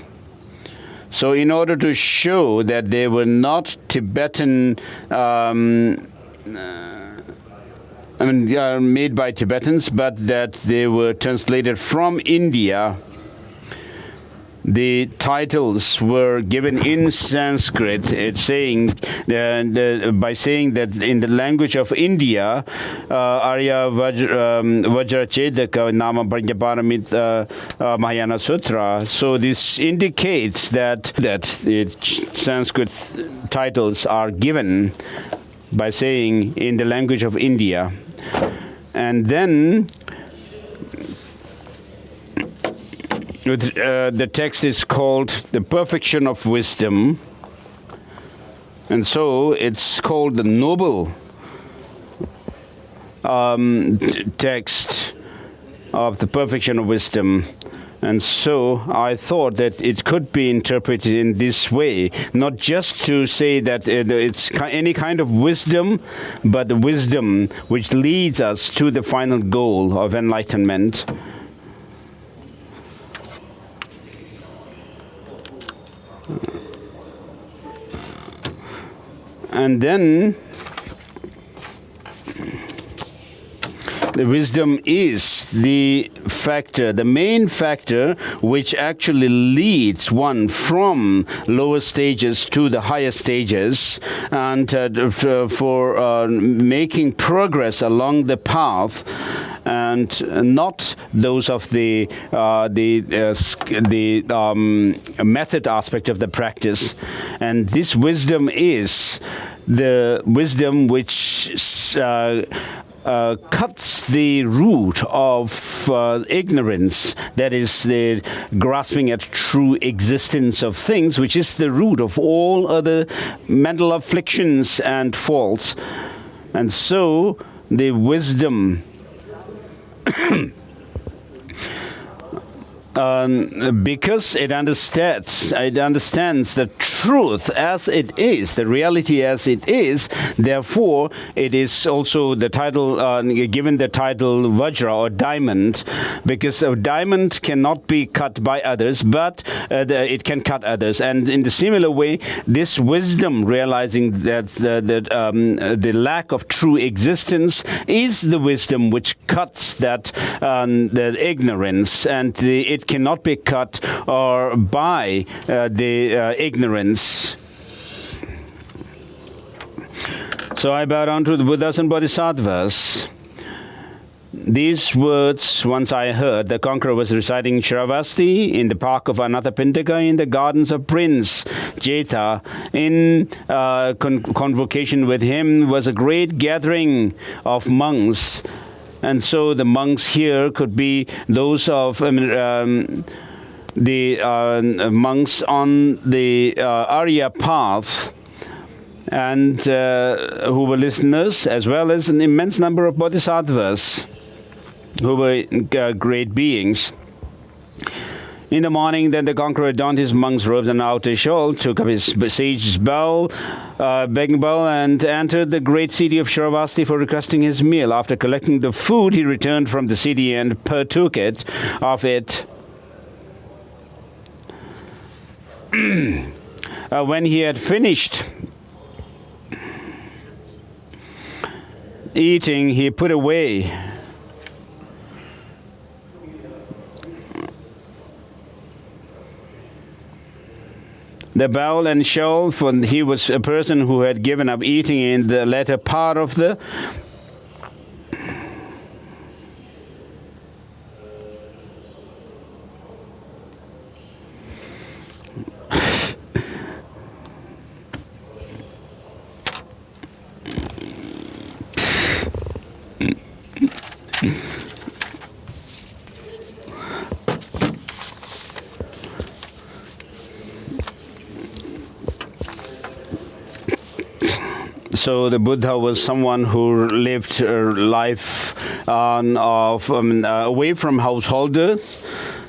So in order to show that they were not Tibetan, made by Tibetans, but that they were translated from India, the titles were given in Sanskrit. It's saying by saying that in the language of India, Arya Vajrachedaka Nama Panchaparamita Mahayana Sutra. So this indicates that Sanskrit titles are given by saying in the language of India, and then the text is called The Perfection of Wisdom, and so it's called the noble text of the Perfection of Wisdom. And so I thought that it could be interpreted in this way, not just to say that it's any kind of wisdom, but the wisdom which leads us to the final goal of enlightenment. And then the wisdom is the factor, the main factor which actually leads one from lower stages to the higher stages, and for making progress along the path, and not those of the method aspect of the practice. And this wisdom is the wisdom which cuts the root of ignorance, that is the grasping at true existence of things, which is the root of all other mental afflictions and faults. And so the wisdom because it understands the truth as it is, the reality as it is. Therefore, it is also the title given the title Vajra or diamond, because a diamond cannot be cut by others, but it can cut others. And in the similar way, this wisdom, realizing that the lack of true existence is the wisdom which cuts that the ignorance, and it cannot be cut or by the ignorance. So I bow down to the Buddhas and Bodhisattvas. These words once I heard. The conqueror was reciting Shravasti in the park of Anathapindika in the gardens of Prince Jeta. In convocation with him was a great gathering of monks. And so the monks here could be those of the monks on the Arya path, and who were listeners, as well as an immense number of bodhisattvas, who were great beings. In the morning, then the conqueror donned his monk's robes and outer shawl, took up his sage's bowl, begging bowl, and entered the great city of Shravasti for requesting his meal. After collecting the food, he returned from the city and partook of it. When he had finished eating, he put away the bowl and shawl, for he was a person who had given up eating in the latter part of the So the Buddha was someone who lived a life away from householders.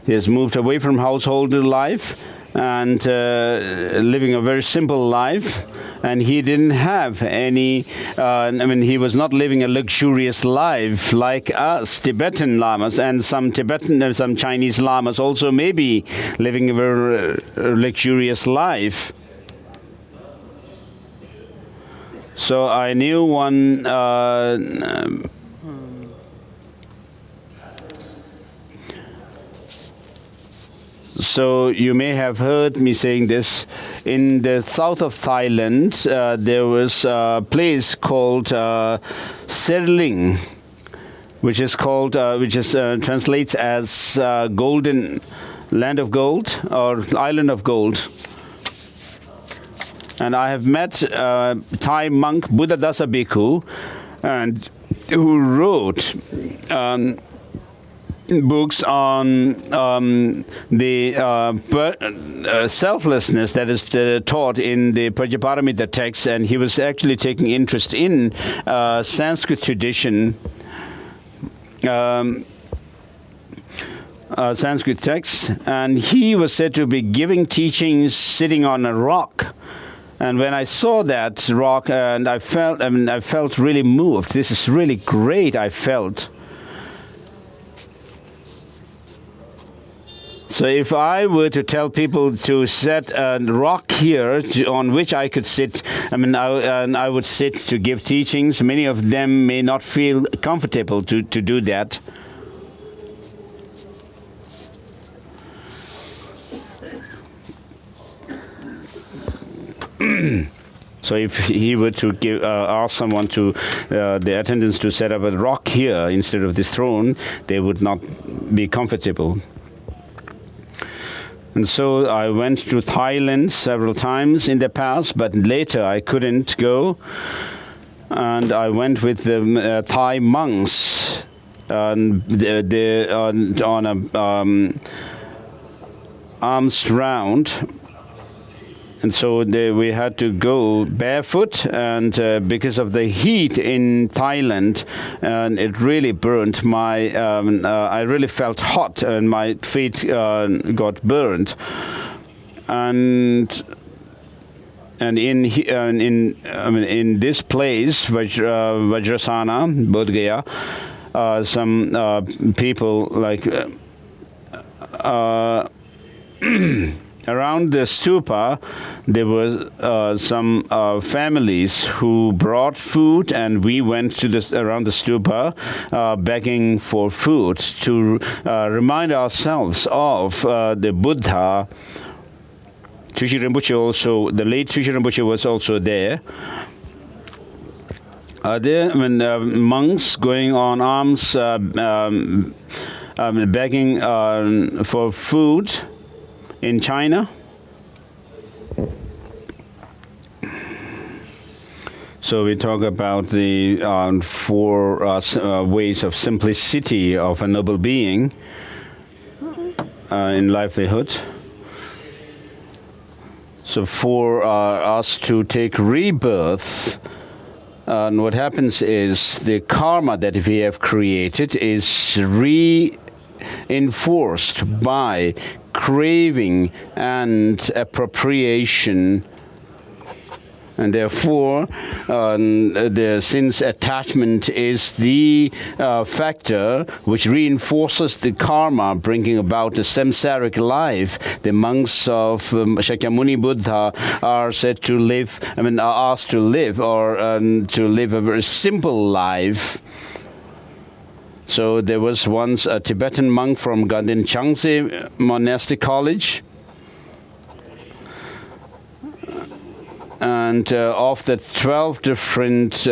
He has moved away from householder life and living a very simple life. And he didn't have any, he was not living a luxurious life like us, Tibetan Lamas, and some Chinese Lamas also may be living a very luxurious life. So I knew one so you may have heard me saying this. In the south of Thailand, there was a place called Serling, which translates as golden land of gold or island of gold. And I have met Thai monk Buddhadasa Bhikkhu, and who wrote books on the selflessness that is taught in the Prajnaparamita text, and he was actually taking interest in Sanskrit text, and he was said to be giving teachings sitting on a rock. And when I saw that rock, and I felt really moved. This is really great, I felt. So if I were to tell people to set a rock here on which I could sit, I would sit to give teachings. Many of them may not feel comfortable to do that. So if he were to ask someone to, the attendants to set up a rock here instead of this throne, they would not be comfortable. And so I went to Thailand several times in the past, but later I couldn't go. And I went with the Thai monks on a arms round. And so we had to go barefoot, and because of the heat in Thailand, and it really burnt my. I really felt hot, and my feet got burnt. And in this place, Vajrasana, Bodhgaya, some people like. Around the stupa, there were some families who brought food, and we went to around the stupa begging for food to remind ourselves of the Buddha. Tushi Rinpoche also, the late Tushi Rinpoche was also there. There monks going on arms begging for food in China. So we talk about the 4 ways of simplicity of a noble being in livelihood. So for us to take rebirth, and what happens is the karma that we have created is reinforced by craving and appropriation, and therefore since attachment is the factor which reinforces the karma, bringing about the samsaric life, the monks of Shakyamuni Buddha are said to live, are asked to live, or to live a very simple life. So there was once a Tibetan monk from Ganden Changse Monastic College. And of the 12 different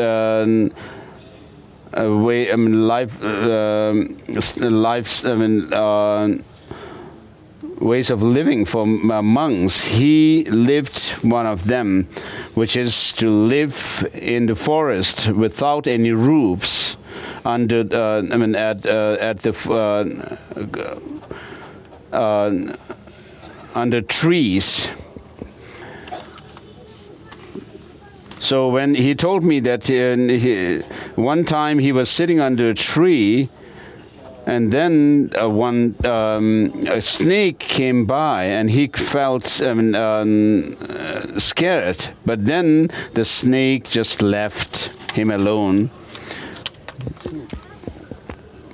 ways of living for monks, he lived one of them, which is to live in the forest without any roofs, under under trees. So when he told me that one time he was sitting under a tree, and then a snake came by, and he felt scared. But then the snake just left him alone.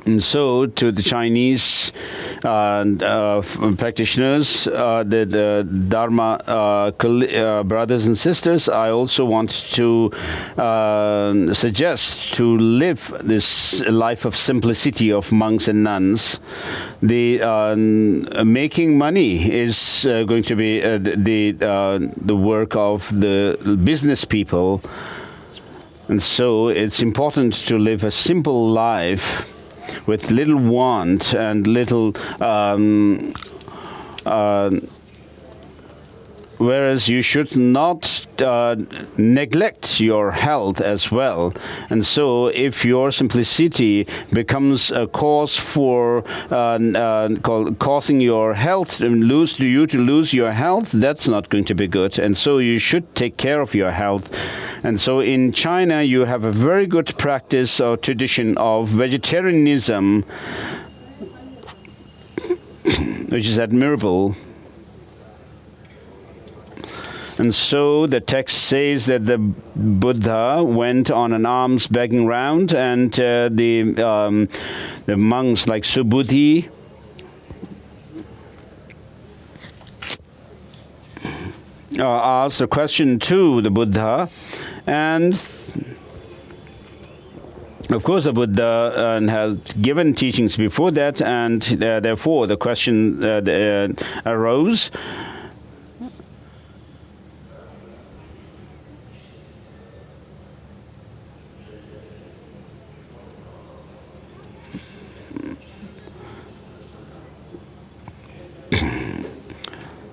And so, to the Chinese practitioners, the Dharma brothers and sisters, I also want to suggest to live this life of simplicity of monks and nuns. The making money is going to be the work of the business people, and so it's important to live a simple life with little want and little whereas you should not neglect your health as well. And so if your simplicity becomes a cause for causing your health to lose your health, that's not going to be good. And so you should take care of your health. And so in China, you have a very good practice or tradition of vegetarianism. which is admirable. And so the text says that the Buddha went on an alms begging round, and the monks like Subhuti asked a question to the Buddha, and of course the Buddha has given teachings before that, and therefore the question arose.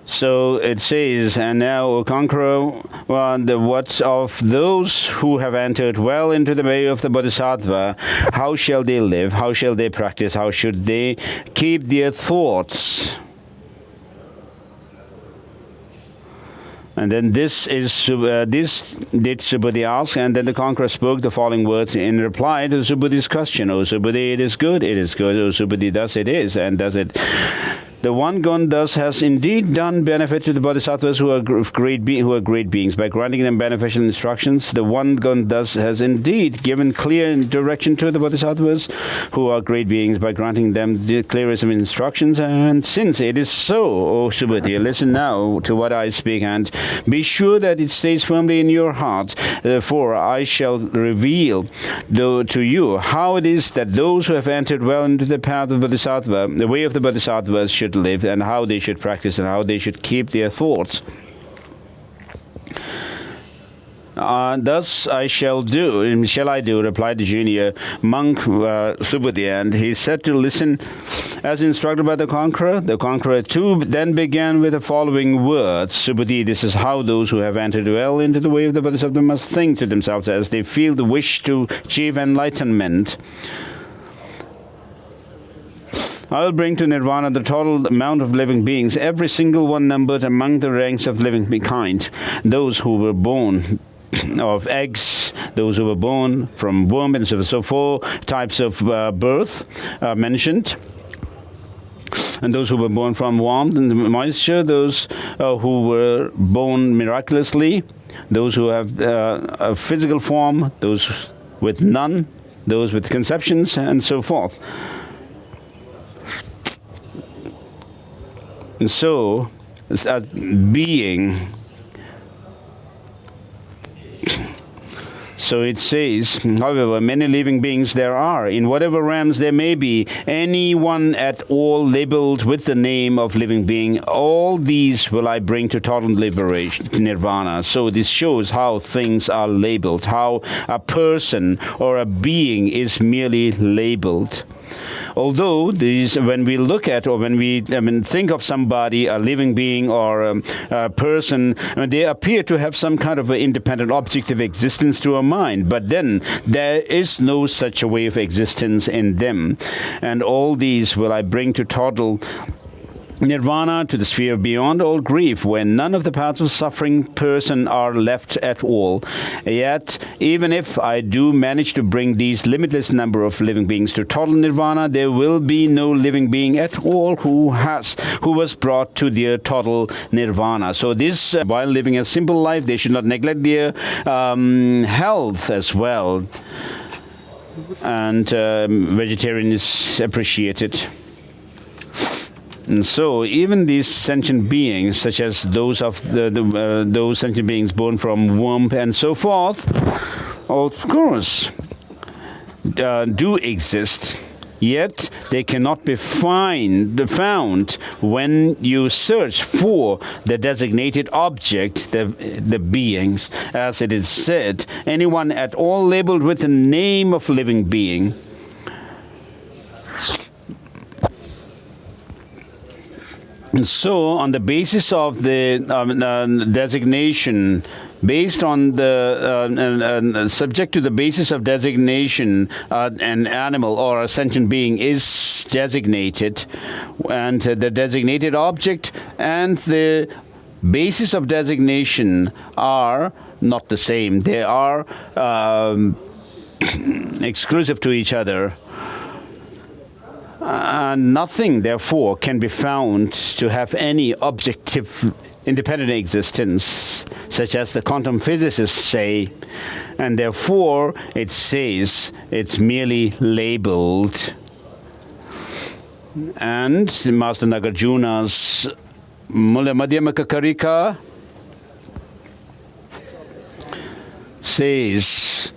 So it says, and now, O conqueror, what of those who have entered well into the way of the Bodhisattva, how shall they live? How shall they practice? How should they keep their thoughts? And then this did Subhuti ask, and then the conqueror spoke the following words in reply to Subhuti's question. O Subhuti, it is good, it is good. O Subhuti, thus it is, and does it. The one gone thus has indeed done benefit to the bodhisattvas who are great beings. By granting them beneficial instructions, the one gone thus has indeed given clear direction to the bodhisattvas who are great beings by granting them the clearest of instructions. And since it is so, O Subhuti, listen now to what I speak, and be sure that it stays firmly in your heart. For I shall reveal to you how it is that those who have entered well into the path of bodhisattva, the way of the bodhisattvas, should live, and how they should practice, and how they should keep their thoughts. Thus I shall I do, replied the junior monk Subhuti, and he said to listen as instructed by the conqueror. The conqueror too then began with the following words. Subhuti, this is how those who have entered well into the way of the Bodhisattva must think to themselves as they feel the wish to achieve enlightenment. I will bring to Nirvana the total amount of living beings, every single one numbered among the ranks of living kind. Those who were born of eggs, those who were born from womb, and so 4 types of birth mentioned. And those who were born from warmth and moisture, those who were born miraculously, those who have a physical form, those with none, those with conceptions, and so forth. And so, as being, so it says, however, many living beings there are, in whatever realms there may be, anyone at all labeled with the name of living being, all these will I bring to total liberation, nirvana. So this shows how things are labeled, how a person or a being is merely labeled. Although these, when we look at or when we think of somebody, a living being or a person, they appear to have some kind of an independent objective existence to our mind. But then there is no such a way of existence in them. And all these will I bring to total nirvana, to the sphere beyond all grief, where none of the paths of suffering person are left at all. Yet, even if I do manage to bring these limitless number of living beings to total nirvana, there will be no living being at all who was brought to their total nirvana. So this, while living a simple life, they should not neglect their health as well. And vegetarian is appreciated. And so, even these sentient beings, such as those of those sentient beings born from womb and so forth, of course, do exist. Yet they cannot be found when you search for the designated object, the beings, as it is said, anyone at all labeled with the name of living being. And so, on the basis of the designation, based on the subject to the basis of designation, an animal or a sentient being is designated, and the designated object and the basis of designation are not the same. They are exclusive to each other. Nothing, therefore, can be found to have any objective independent existence, such as the quantum physicists say, and therefore it says it's merely labeled. And Master Nagarjuna's Mula Madhyamaka Karika says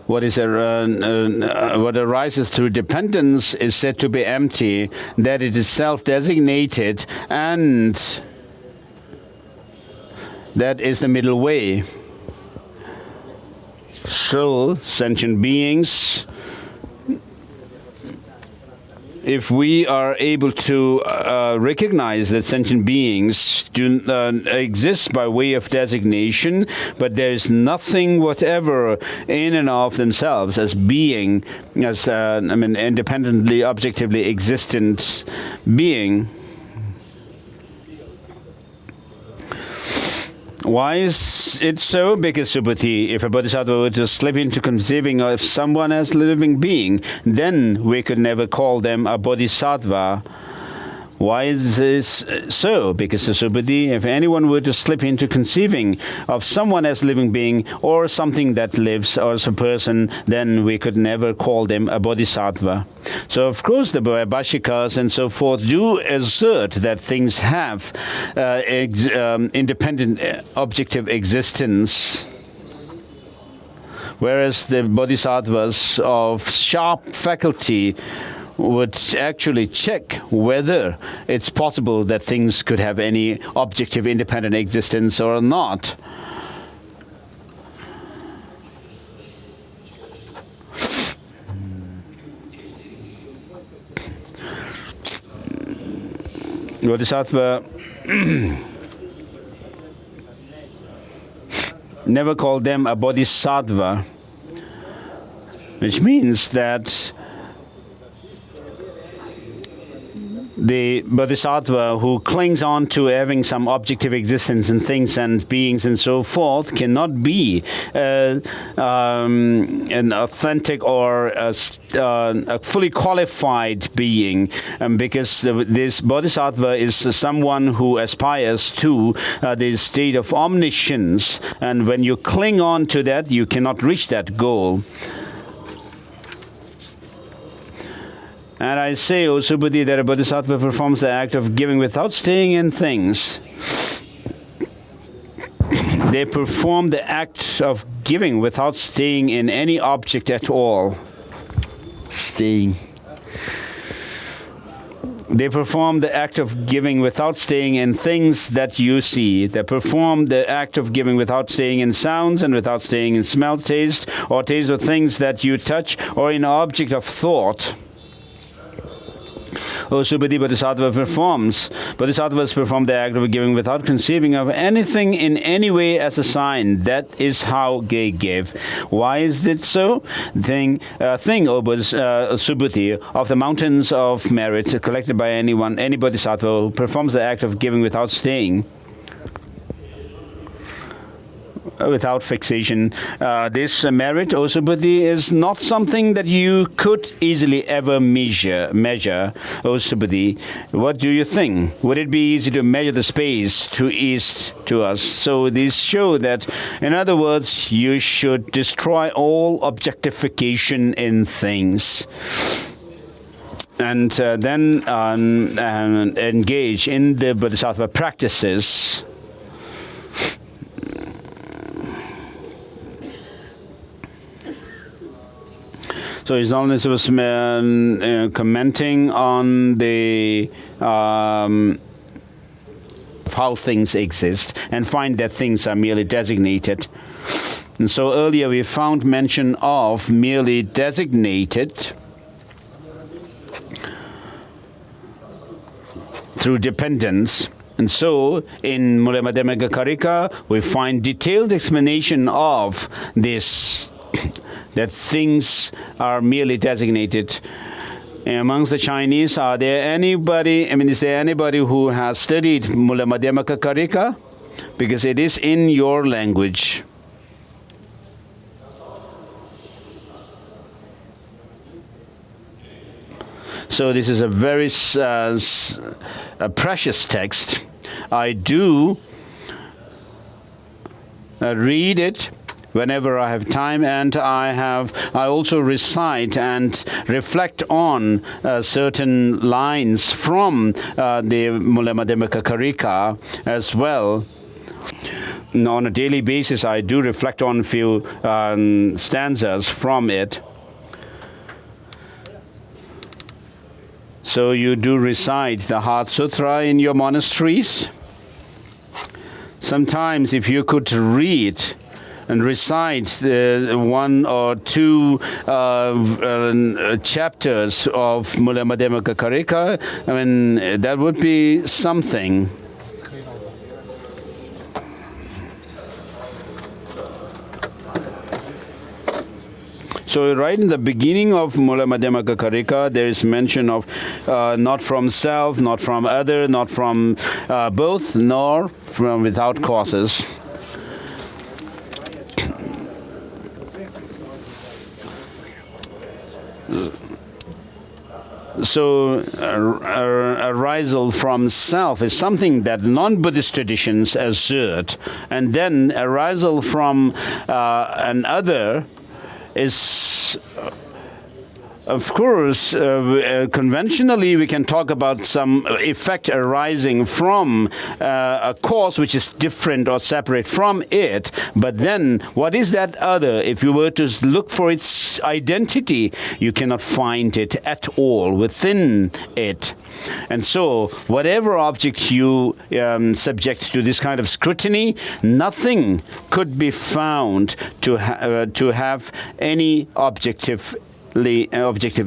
what arises through dependence is said to be empty, that it is self-designated, and that is the middle way. So, sentient beings, if we are able to recognize that sentient beings do exist by way of designation, but there is nothing whatever in and of themselves as being, as independently, objectively existent being. Why is it so? Because, Subhuti, if a bodhisattva were to slip into conceiving of someone as a living being, then we could never call them a bodhisattva. Why is this so? Because, Subhuti, if anyone were to slip into conceiving of someone as a living being or something that lives or as a person, then we could never call them a bodhisattva. So, of course, the Bhashikas and so forth do assert that things have independent objective existence, whereas the bodhisattvas of sharp faculty would actually check whether it's possible that things could have any objective independent existence or not. Bodhisattva never called them a bodhisattva, which means that the bodhisattva who clings on to having some objective existence in things and beings and so forth cannot be an authentic or a fully qualified being, because this bodhisattva is someone who aspires to the state of omniscience, and when you cling on to that, you cannot reach that goal. And I say, O Subhuti, that a bodhisattva performs the act of giving without staying in things. They perform the act of giving without staying in any object at all. Staying. They perform the act of giving without staying in things that you see. They perform the act of giving without staying in sounds and without staying in smell, taste, or taste of things that you touch, or in an object of thought. O Subhuti, bodhisattvas perform the act of giving without conceiving of anything in any way as a sign. That is how they give. Why is it so? O Subhuti, of the mountains of merit collected by any bodhisattva who performs the act of giving without staying, without fixation. This merit, O Subhuti, is not something that you could easily ever measure. O Subhuti, what do you think? Would it be easy to measure the space to east to us? So these show that, in other words, you should destroy all objectification in things, and then engage in the bodhisattva practices. So he's only supposed to be commenting on the how things exist and find that things are merely designated. And so earlier we found mention of merely designated through dependence. And so in Mula Madhyamaka Karika we find detailed explanation of this, that things are merely designated. Amongst the Chinese, is there anybody who has studied Mula Madhyamaka Karika? Because it is in your language. So this is a very a precious text. I do read it whenever I have time, and I also recite and reflect on certain lines from the Mula Madhyamaka Karika as well. On a daily basis, I do reflect on a few stanzas from it. So you do recite the Heart Sutra in your monasteries. Sometimes if you could read and recite one or two chapters of Mula Madhyamaka Karika, I mean, that would be something. So right in the beginning of Mula Madhyamaka Karika, there is mention of not from self, not from other, not from both, nor from without causes. So arisal from self is something that non-Buddhist traditions assert, and then arisal from an other is, of course, conventionally we can talk about some effect arising from a cause which is different or separate from it. But then what is that other? If you were to look for its identity, you cannot find it at all within it. And so whatever object you subject to this kind of scrutiny, nothing could be found to have any objective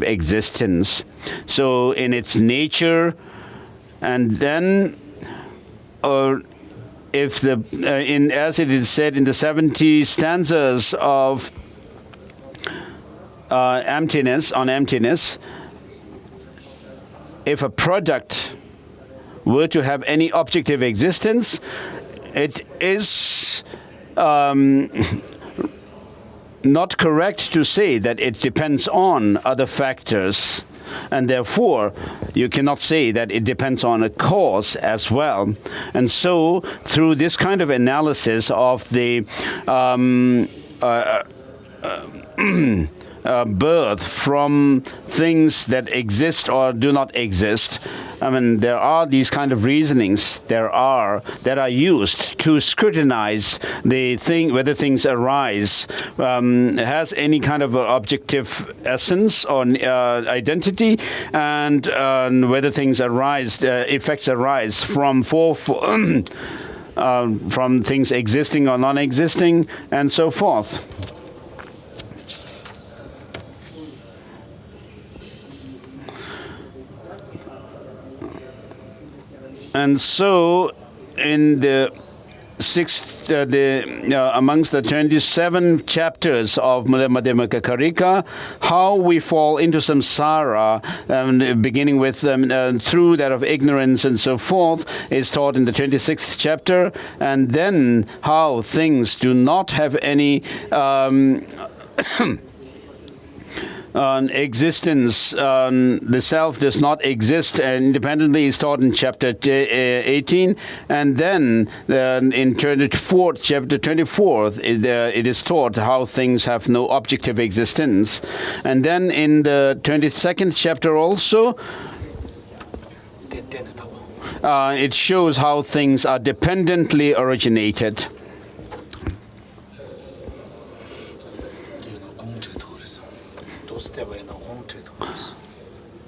existence. So in its nature, and then if the as it is said in the 70 stanzas of emptiness, if a product were to have any objective existence, it is not correct to say that it depends on other factors, and therefore you cannot say that it depends on a cause as well. And so through this kind of analysis of the birth from things that exist or do not exist, I mean, there are these kind of reasonings that are used to scrutinize the thing, whether things arise, has any kind of objective essence or identity, and whether things arise, effects arise from from things existing or non-existing, and so forth. And so, in the amongst the 27 chapters of Mula Madhyamaka Karika, how we fall into samsara, beginning with through that of ignorance and so forth, is taught in the 26th chapter, and then how things do not have any existence, the self does not exist independently, is taught in chapter 18, and then in chapter 24 it is taught how things have no objective existence. And then in the 22nd chapter also it shows how things are dependently originated.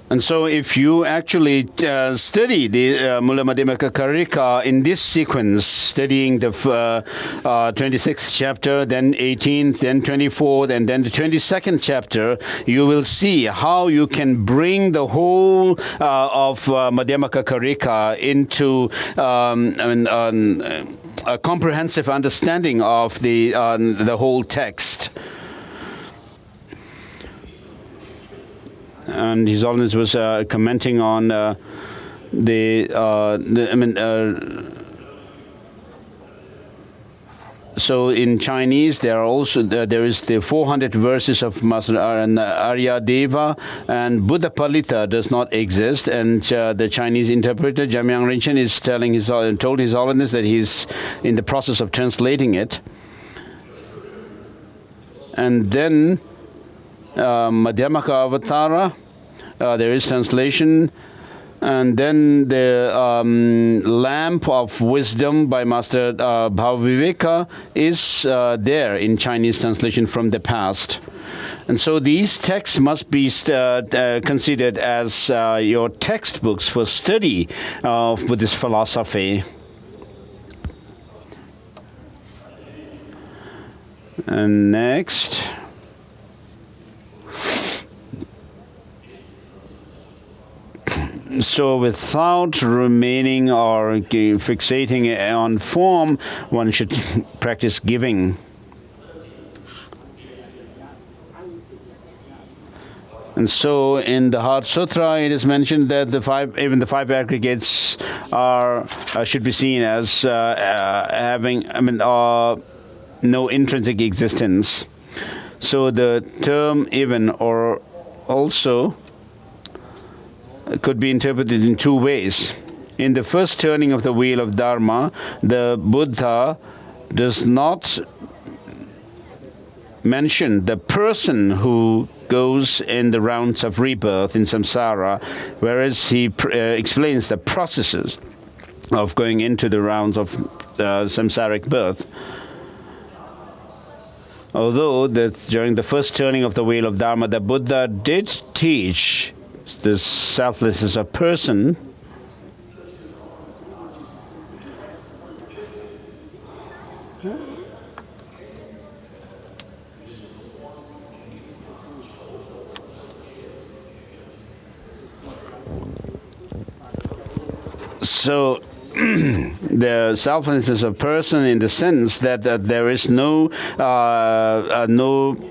And so if you actually study the Mula Madhyamaka Karika in this sequence, studying the 26th chapter, then 18th, then 24th, and then the 22nd chapter, you will see how you can bring the whole of Madhyamaka Karika into a comprehensive understanding of the whole text. And His Holiness was commenting on So in Chinese, there is the 400 verses of Master Aryadeva, and Buddha Palita does not exist. And the Chinese interpreter Jamyang Rinchen is told His Holiness that he's in the process of translating it. And then Madhyamaka Avatara, there is translation. And then the Lamp of Wisdom by Master Bhaviveka is there in Chinese translation from the past. And so these texts must be considered as your textbooks for study of Buddhist philosophy. And next. So without remaining or fixating on form, one should practice giving. And so in the Heart Sutra, it is mentioned that even the five aggregates should be seen as having no intrinsic existence. So the term even or also could be interpreted in two ways. In the first turning of the wheel of Dharma, the Buddha does not mention the person who goes in the rounds of rebirth in samsara, whereas he explains the processes of going into the rounds of samsaric birth. Although during the first turning of the wheel of Dharma, the Buddha did teach the selflessness of person, so the selflessness of person in the sense that there is no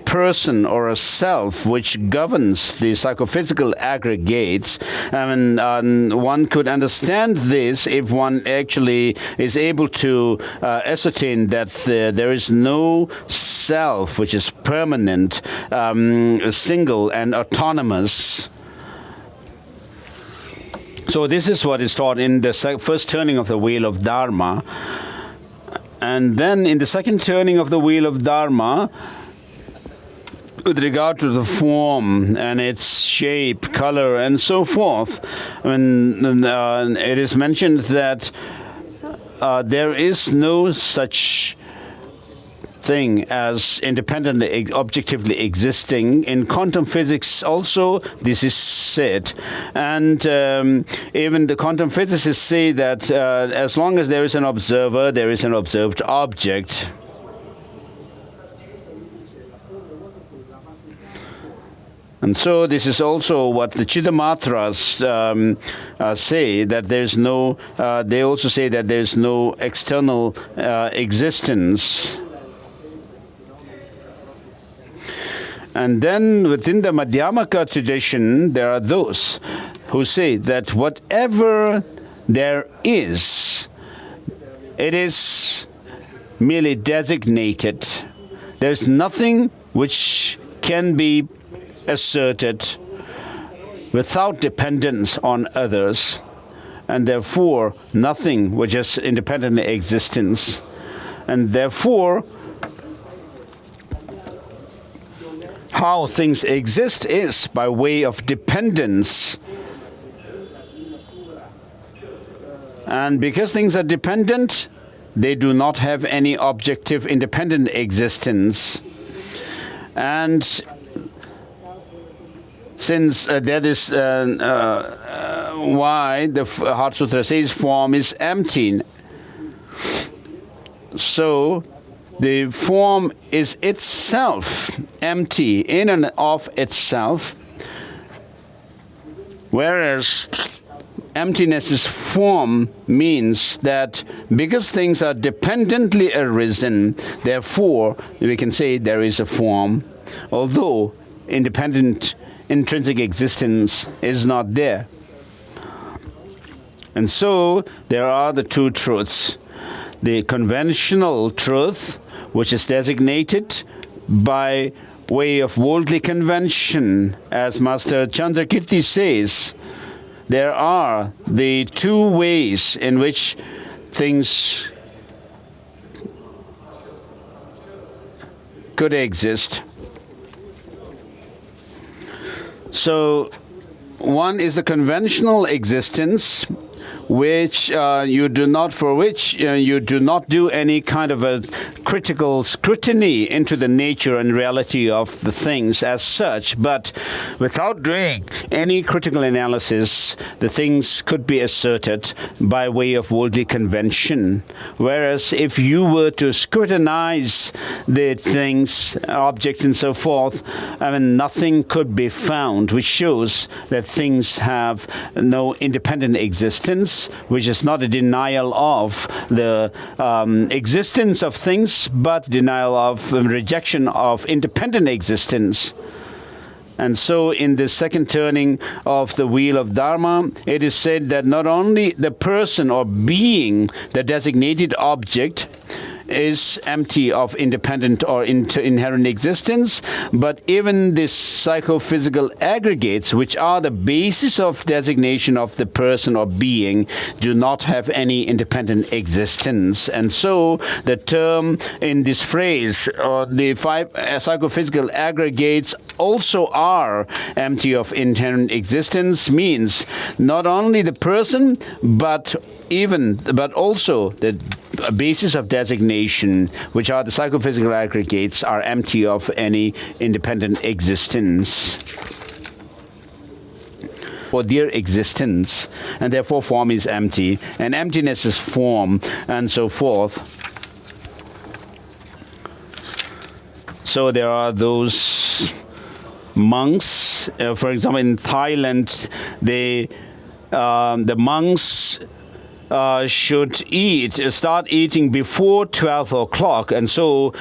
person or a self which governs the psychophysical aggregates. One could understand this if one actually is able to ascertain that there is no self which is permanent, single and autonomous. So this is what is taught in the first turning of the wheel of Dharma. And then in the second turning of the wheel of Dharma, with regard to the form and its shape, color, and so forth, it is mentioned that there is no such thing as independently, objectively existing. In quantum physics also this is said. And even the quantum physicists say that as long as there is an observer, there is an observed object. And so this is also what the Chittamatras say, that there's no, they also say that there's no external existence. And then within the Madhyamaka tradition, there are those who say that whatever there is, it is merely designated. There's nothing which can be asserted without dependence on others, and therefore nothing which is independent existence. And therefore, how things exist is by way of dependence. And because things are dependent, they do not have any objective independent existence. And since that is why the Heart Sutra says form is empty. So the form is itself empty in and of itself, whereas emptiness's form means that because things are dependently arisen, therefore we can say there is a form, although independent intrinsic existence is not there. And so there are the two truths. The conventional truth, which is designated by way of worldly convention. As Master Chandrakirti says, there are the two ways in which things could exist. So one is the conventional existence, which you do not do any kind of a critical scrutiny into the nature and reality of the things as such, but without doing any critical analysis, the things could be asserted by way of worldly convention. Whereas if you were to scrutinize the things, objects and so forth, nothing could be found, which shows that things have no independent existence, which is not a denial of the existence of things, but denial of rejection of independent existence. And so in the second turning of the wheel of Dharma, it is said that not only the person or being, the designated object, is empty of independent or inherent existence, but even the psychophysical aggregates, which are the basis of designation of the person or being, do not have any independent existence. And so the term in this phrase, the five psychophysical aggregates also are empty of inherent existence, means not only the person, but also the basis of designation, which are the psychophysical aggregates, are empty of any independent existence for their existence, and therefore form is empty, and emptiness is form, and so forth. So there are those monks, for example, in Thailand, the monks should start eating before 12 o'clock. And so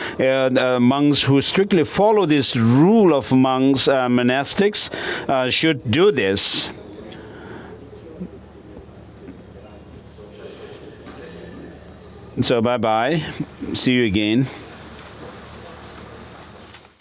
monks who strictly follow this rule of monks, monastics, should do this. So bye-bye. See you again.